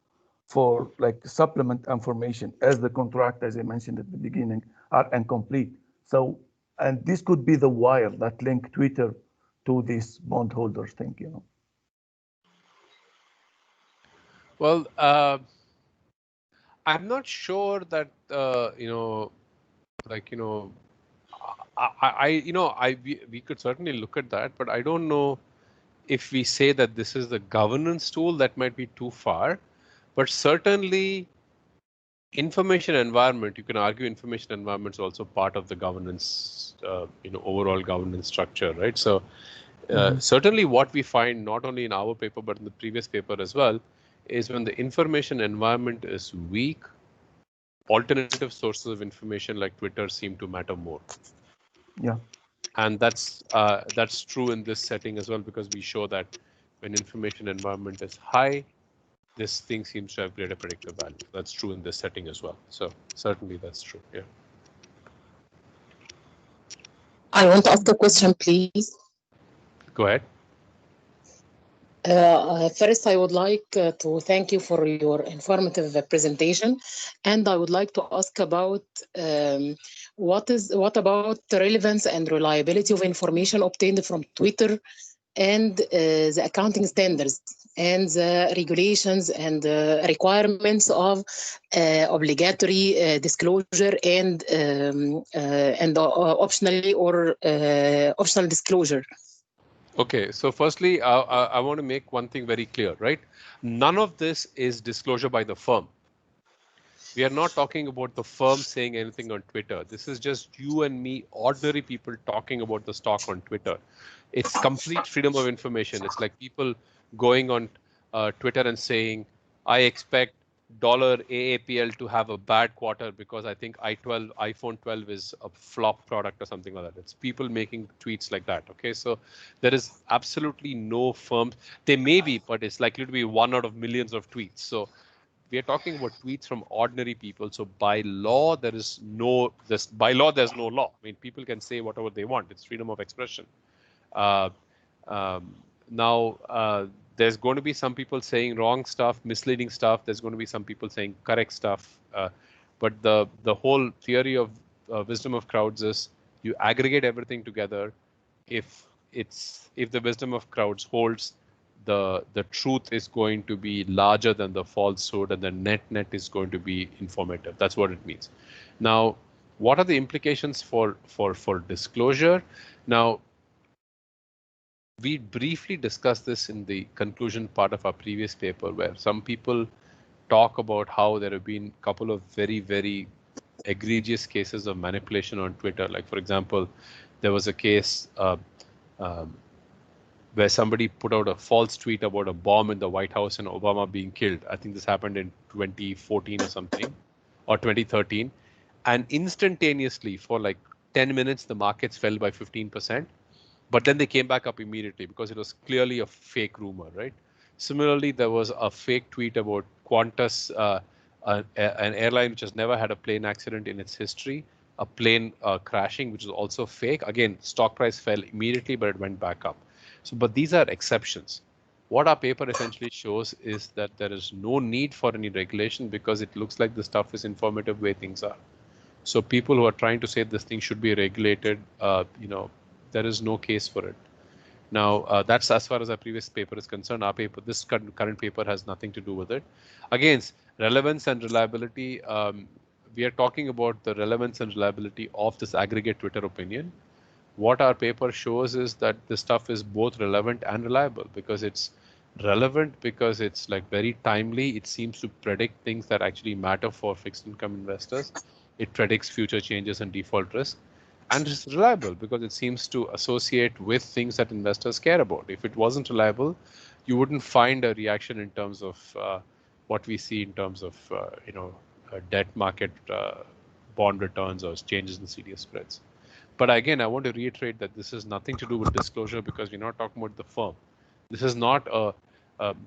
for like supplement information as the contract, as I mentioned at the beginning, are incomplete. So, and this could be the wire that link Twitter to this bondholder thing, Well, I'm not sure that we could certainly look at that, but I don't know if we say that this is the governance tool. That might be too far, but certainly information environment. You can argue information environment is also part of the governance, overall governance structure, right? So certainly what we find not only in our paper but in the previous paper as well is when the information environment is weak, alternative sources of information like Twitter seem to matter more. Yeah. And that's true in this setting as well, because we show that when information environment is high, this thing seems to have greater predictive value. That's true in this setting as well. So certainly that's true. Yeah. I want to ask a question, please. Go ahead. First, I would like to thank you for your informative presentation, and I would like to ask about what about the relevance and reliability of information obtained from Twitter and the accounting standards and the regulations and requirements of obligatory disclosure and optionally or optional disclosure. Okay, so firstly, I want to make one thing very clear, right? None of this is disclosure by the firm. We are not talking about the firm saying anything on Twitter. This is just you and me, ordinary people talking about the stock on Twitter. It's complete freedom of information. It's like people going on Twitter and saying, I expect $AAPL to have a bad quarter because I think iPhone 12 is a flop product or something like that. It's people making tweets like that. Okay, so there is absolutely no firm. There may be, but it's likely to be one out of millions of tweets. So we are talking about tweets from ordinary people. So by law, there's no law. I mean, people can say whatever they want. It's freedom of expression. Now, there's going to be some people saying wrong stuff, misleading stuff. There's going to be some people saying correct stuff. But the whole theory of wisdom of crowds is you aggregate everything together. If the wisdom of crowds holds, the truth is going to be larger than the falsehood, and the net is going to be informative. That's what it means. Now, what are the implications for disclosure? Now, we briefly discussed this in the conclusion part of our previous paper, where some people talk about how there have been a couple of very, very egregious cases of manipulation on Twitter. Like, for example, there was a case where somebody put out a false tweet about a bomb in the White House and Obama being killed. I think this happened in 2014 or something, or 2013. And instantaneously, for like 10 minutes, the markets fell by 15%. But then they came back up immediately because it was clearly a fake rumor, right? Similarly, there was a fake tweet about Qantas, an airline which has never had a plane accident in its history, a plane crashing, which is also fake. Again, stock price fell immediately, but it went back up. So, but these are exceptions. What our paper essentially shows is that there is no need for any regulation because it looks like the stuff is informative way things are. So people who are trying to say this thing should be regulated, there is no case for it. Now, that's as far as our previous paper is concerned. Our paper, this current paper, has nothing to do with it. Again, relevance and reliability. We are talking about the relevance and reliability of this aggregate Twitter opinion. What our paper shows is that this stuff is both relevant and reliable, because it's relevant because it's like very timely. It seems to predict things that actually matter for fixed income investors. It predicts future changes and default risk. And it's reliable because it seems to associate with things that investors care about. If it wasn't reliable, you wouldn't find a reaction in terms of what we see in terms of debt market bond returns or changes in CDS spreads. But again, I want to reiterate that this has nothing to do with disclosure because we're not talking about the firm. This is not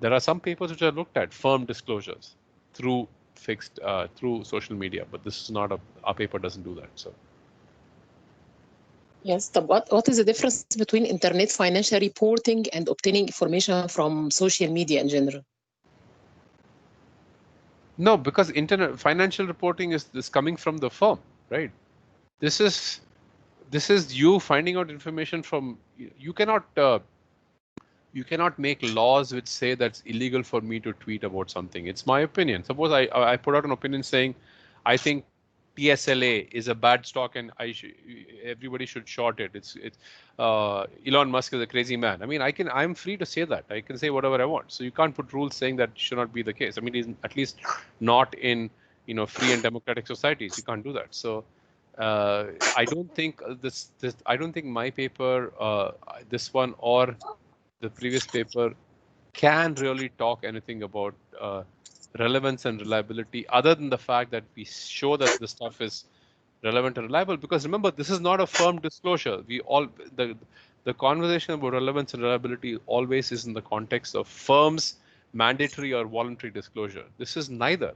there are some papers which are looked at firm disclosures through through social media, but this is not our paper doesn't do that. So. Yes, but what is the difference between internet financial reporting and obtaining information from social media in general? No, because internet financial reporting is coming from the firm, right? This is you finding out information from. You cannot make laws which say that's illegal for me to tweet about something. It's my opinion. Suppose I put out an opinion saying, I think TSLA is a bad stock and everybody should short it. It's Elon Musk is a crazy man. I mean, I'm free to say that. I can say whatever I want. So you can't put rules saying that should not be the case. I mean, at least not in free and democratic societies. You can't do that. So I don't think I don't think my paper, this one or the previous paper, can really talk anything about relevance and reliability, other than the fact that we show that the stuff is relevant and reliable. Because remember, this is not a firm disclosure. The conversation about relevance and reliability always is in the context of firms' mandatory or voluntary disclosure. This is neither.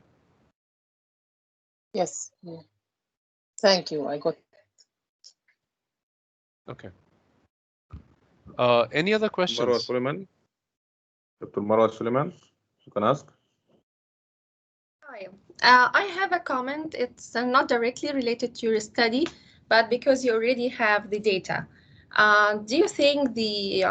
Yes. Thank you. I got it. Okay. Any other questions? Marwa Suleiman? Dr. Marwa Suleiman, you can ask. Hi. I have a comment. It's not directly related to your study, but because you already have the data. Do you think the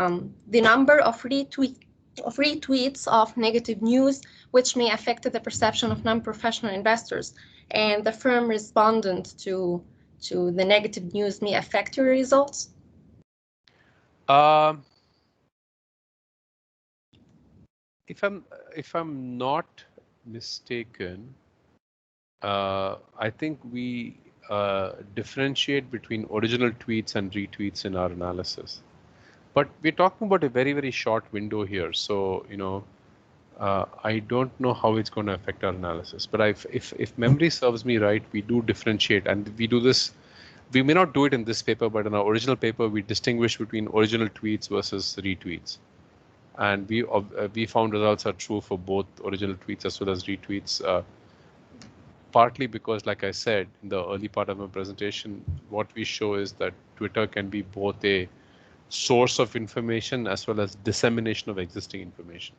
number of retweets of negative news, which may affect the perception of non-professional investors, and the firm respondent to the negative news may affect your results? If I'm not mistaken, I think we differentiate between original tweets and retweets in our analysis. But we're talking about a very, very short window here. So, I don't know how it's going to affect our analysis. But if memory serves me right, we do differentiate. And we do this. We may not do it in this paper, but in our original paper, we distinguish between original tweets versus retweets. And we found results are true for both original tweets as well as retweets, partly because, like I said in the early part of my presentation, what we show is that Twitter can be both a source of information as well as dissemination of existing information.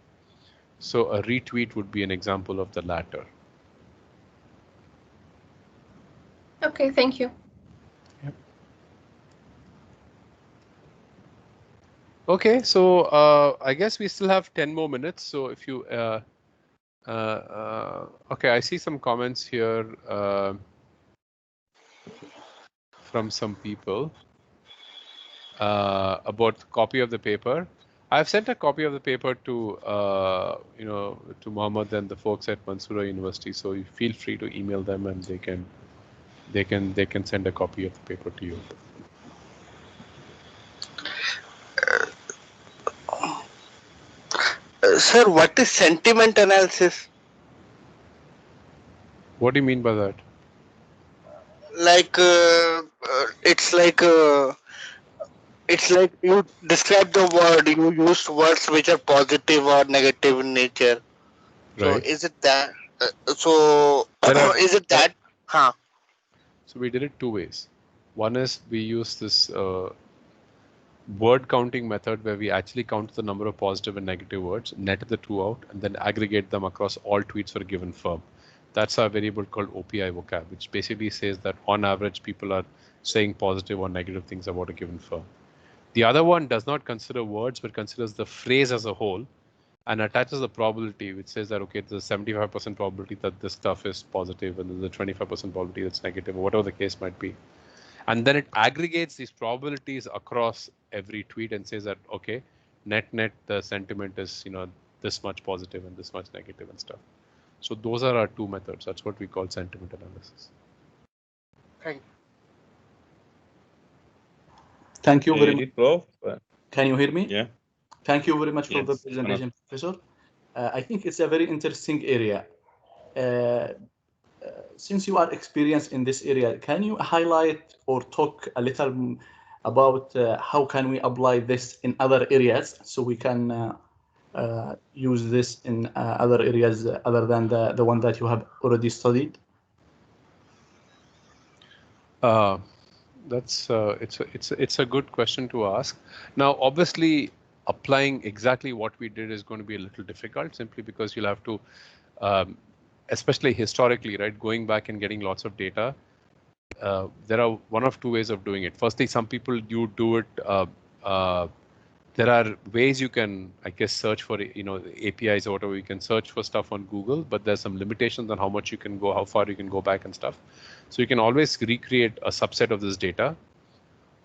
So a retweet would be an example of the latter. Okay, thank you. Yep. Okay, so I guess we still have 10 more minutes. So if you, okay, I see some comments here from some people about the copy of the paper. I've sent a copy of the paper to to Mohammed and the folks at Mansoura University. So you feel free to email them, and they can send a copy of the paper to you. Sir, what is sentiment analysis? What do you mean by that? Like it's like you describe the word, you use words which are positive or negative in nature. So Right. is it that? Is it that? Huh? So we did it two ways. One is we use this word counting method where we actually count the number of positive and negative words, net the two out, and then aggregate them across all tweets for a given firm. That's our variable called OPI vocab, which basically says that on average people are saying positive or negative things about a given firm. The other one does not consider words, but considers the phrase as a whole and attaches the probability, which says that, okay, there's a 75% probability that this stuff is positive and there's a 25% probability that's negative, or whatever the case might be. And then it aggregates these probabilities across every tweet and says that, okay, net, the sentiment is, this much positive and this much negative and stuff. So those are our two methods. That's what we call sentiment analysis. Thank you very much. Prof. Can you hear me? Yeah. Thank you very much for the Yes, presentation, Professor. I think it's a very interesting area. Since you are experienced in this area, can you highlight or talk a little about how can we apply this in other areas so we can use this in other areas other than the one that you have already studied? That's it's a good question to ask. Now, obviously, applying exactly what we did is going to be a little difficult, simply because you'll have to, especially historically, right, going back and getting lots of data. There are one of two ways of doing it. Firstly, some people you do it. There are ways you can, I guess, search for APIs or whatever. You can search for stuff on Google, but there's some limitations on how much you can go, how far you can go back and stuff. So you can always recreate a subset of this data,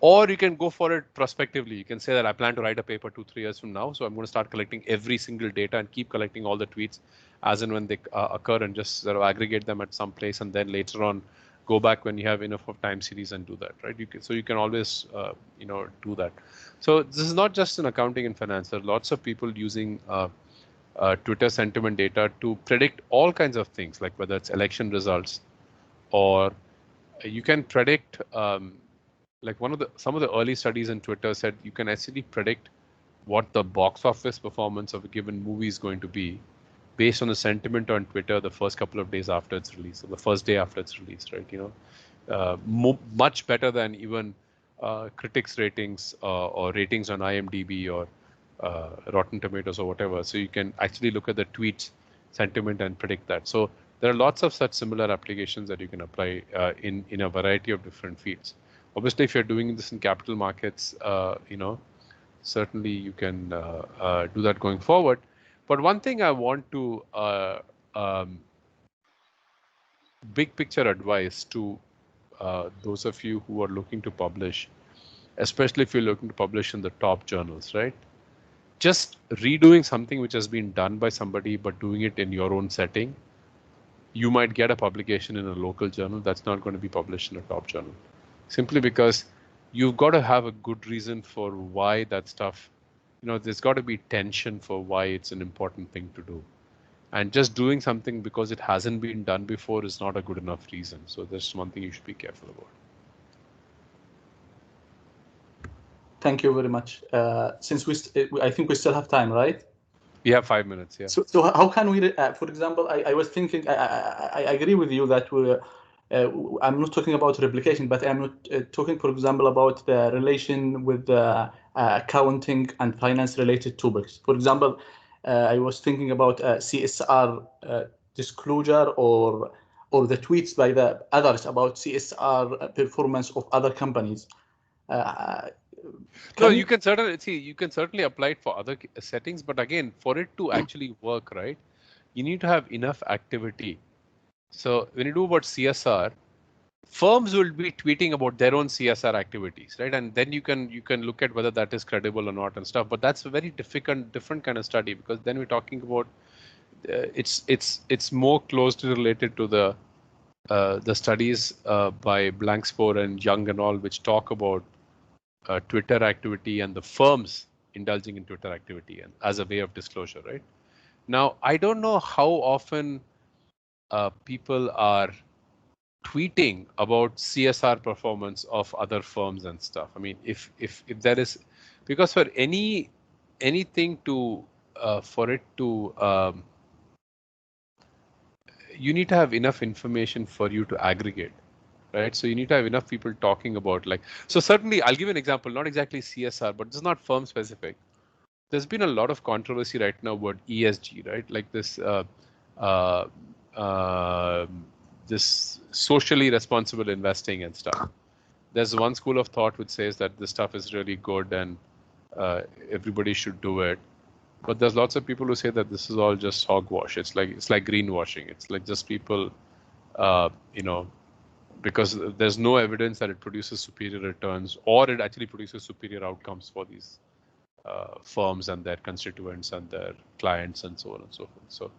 or you can go for it prospectively. You can say that I plan to write a paper 2-3 years from now, so I'm going to start collecting every single data and keep collecting all the tweets as and when they occur, and just sort of aggregate them at some place, and then later on go back when you have enough of time series and do that, right? You can always do that. So this is not just in accounting and finance. There are lots of people using Twitter sentiment data to predict all kinds of things, like whether it's election results, or you can predict, like some of the early studies in Twitter said you can actually predict what the box office performance of a given movie is going to be based on the sentiment on Twitter the first couple of days after it's released, or the first day after it's released, right? Much better than even critics ratings or ratings on IMDb or Rotten Tomatoes or whatever. So you can actually look at the tweets sentiment and predict that. So there are lots of such similar applications that you can apply in a variety of different fields. Obviously, if you're doing this in capital markets, certainly you can do that going forward. But one thing I want to big picture advice to those of you who are looking to publish, especially if you're looking to publish in the top journals, right? Just redoing something which has been done by somebody, but doing it in your own setting, you might get a publication in a local journal that's not going to be published in a top journal. Simply because you've got to have a good reason for why that stuff, there's got to be tension for why it's an important thing to do. And just doing something because it hasn't been done before is not a good enough reason. So that's one thing you should be careful about. Thank you very much. Since I think we still have time, right? We have 5 minutes, yeah. So how can we, for example, I was thinking, I agree with you that I'm not talking about replication, but I'm not talking, for example, about the relation with accounting and finance related topics. For example, I was thinking about CSR disclosure or the tweets by the others about CSR performance of other companies. No, you can certainly apply it for other settings, but again, for it to actually work, right, you need to have enough activity. So when you do about CSR, firms will be tweeting about their own CSR activities, right? And then you can look at whether that is credible or not and stuff. But that's a very different kind of study, because then we're talking about it's more closely related to the studies by Blankspore and Young and all, which talk about Twitter activity and the firms indulging in Twitter activity and as a way of disclosure, right? Now, I don't know how often people are tweeting about CSR performance of other firms and stuff. I mean, if there is, because for anything to for it to you need to have enough information for you to aggregate, right? So you need to have enough people talking about, like, so certainly I'll give an example, not exactly CSR, but this is not firm specific. There's been a lot of controversy right now about ESG, right? Like this this socially responsible investing and stuff. There's one school of thought which says that this stuff is really good and everybody should do it. But there's lots of people who say that this is all just hogwash. It's like greenwashing. It's like just people, because there's no evidence that it produces superior returns or it actually produces superior outcomes for these firms and their constituents and their clients and so on and so forth. So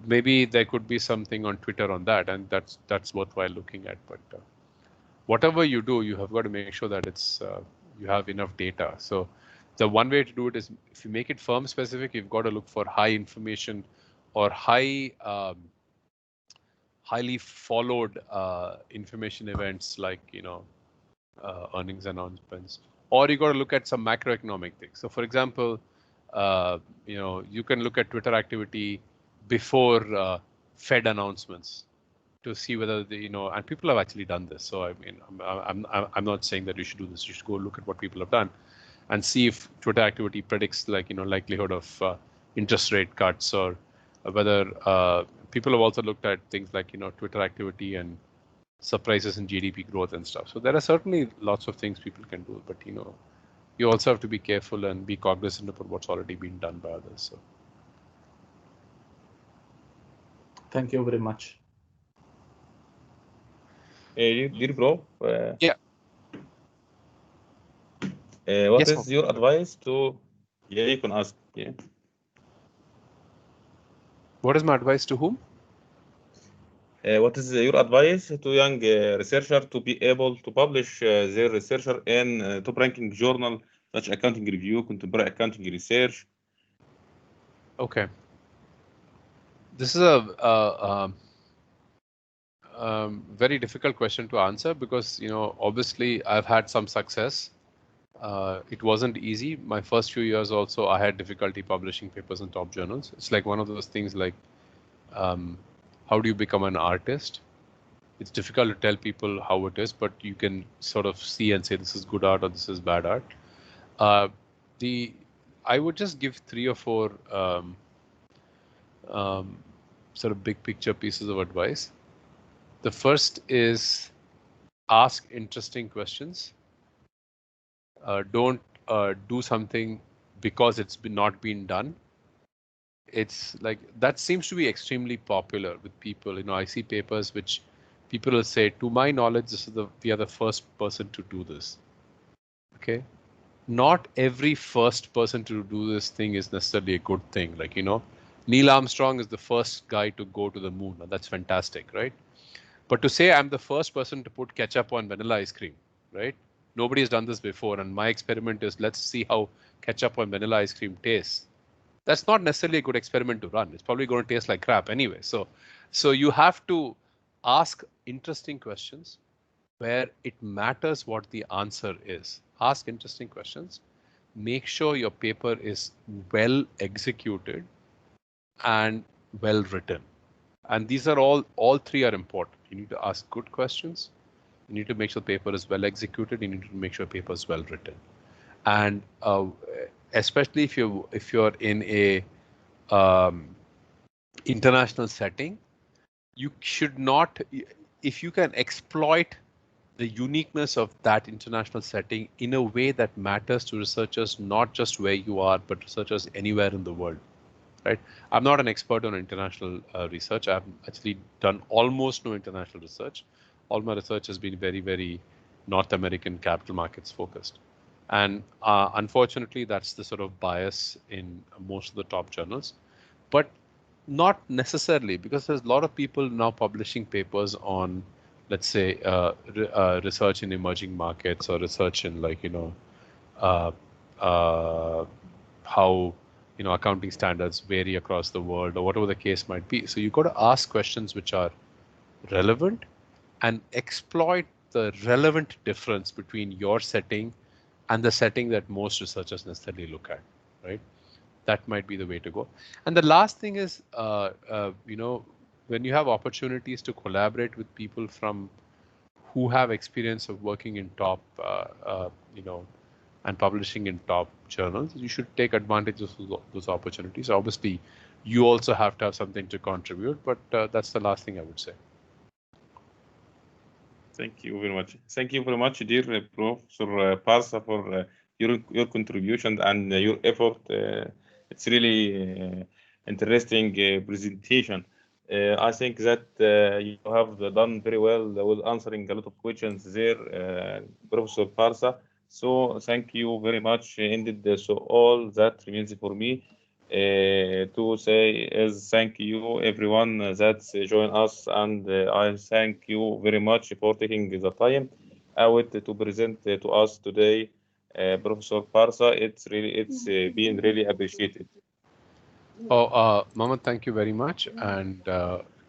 maybe there could be something on Twitter on that, and that's worthwhile looking at. But whatever you do, you have got to make sure that it's you have enough data. So the one way to do it is, if you make it firm specific, you've got to look for high information or highly followed information events like earnings announcements, or you got to look at some macroeconomic things. So for example, you can look at Twitter activity before Fed announcements to see whether and people have actually done this. So I mean, I'm not saying that you should do this. You should go look at what people have done and see if Twitter activity predicts likelihood of interest rate cuts, or whether people have also looked at things like Twitter activity and surprises in GDP growth and stuff. So there are certainly lots of things people can do, but you also have to be careful and be cognizant about what's already been done by others. So. Thank you very much. Dear bro, yeah. What is your advice to? Yeah, you can ask. Yeah. What is my advice to whom? What is your advice to young researcher to be able to publish their researcher in top-ranking journal such Accounting Review, Contemporary Accounting Research? Okay. This is a very difficult question to answer because obviously I've had some success. It wasn't easy. My first few years also, I had difficulty publishing papers in top journals. It's like one of those things like, how do you become an artist? It's difficult to tell people how it is, but you can sort of see and say this is good art or this is bad art. I would just give 3 or 4 sort of big picture pieces of advice. The first is ask interesting questions. Don't do something because it's not been done. It's like that seems to be extremely popular with people. I see papers which people will say, to my knowledge, we are the first person to do this. Okay, not every first person to do this thing is necessarily a good thing. Like Neil Armstrong is the first guy to go to the moon, and that's fantastic, right? But to say I'm the first person to put ketchup on vanilla ice cream, right? Nobody has done this before, and my experiment is let's see how ketchup on vanilla ice cream tastes. That's not necessarily a good experiment to run. It's probably going to taste like crap anyway. So you have to ask interesting questions where it matters what the answer is. Ask interesting questions. Make sure your paper is well executed and well written. And these are all 3 are important. You need to ask good questions. You need to make sure the paper is well executed. You need to make sure the paper is well written. And especially if you're in a international setting, you should not, if you can exploit the uniqueness of that international setting in a way that matters to researchers, not just where you are, but researchers anywhere in the world. Right? I'm not an expert on international research. I've actually done almost no international research. all my research has been very, very North American capital markets focused. And unfortunately, that's the sort of bias in most of the top journals, but not necessarily, because there's a lot of people now publishing papers on, let's say, research in emerging markets or research in how accounting standards vary across the world or whatever the case might be. So you've got to ask questions which are relevant and exploit the relevant difference between your setting and the setting that most researchers necessarily look at, right? That might be the way to go. And the last thing is, when you have opportunities to collaborate with people who have experience of working in top, and publishing in top journals, you should take advantage of those opportunities. Obviously, you also have to have something to contribute, but that's the last thing I would say. Thank you very much. Thank you very much, dear Professor Partha, for your contribution and your effort. It's really interesting presentation. I think that you have done very well with answering a lot of questions there, Professor Partha. So thank you very much indeed. So all that remains for me to say is thank you everyone that joined us, and I thank you very much for taking the time out to present to us today, Professor Partha. It's been really appreciated. Oh, Mohammed, thank you very much, and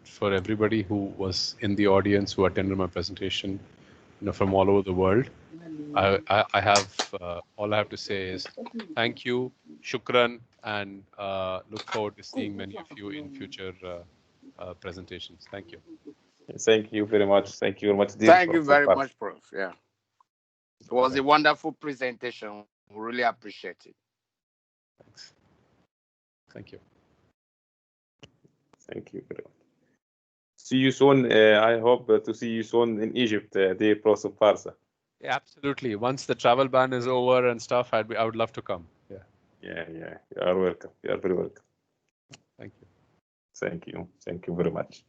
for everybody who was in the audience who attended my presentation, from all over the world. I have all I have to say is thank you, shukran, and look forward to seeing many of you in future presentations. Thank you. Thank you very much. Thank you very much. Thank you very much, Prof. Yeah, it was a wonderful presentation. We really appreciate it. Thanks. Thank you. Thank you very much. See you soon. I hope to see you soon in Egypt, dear Professor Partha. Yeah, absolutely. Once the travel ban is over and stuff, I would love to come. Yeah. Yeah. You are welcome. You are very welcome. Thank you. Thank you. Thank you very much.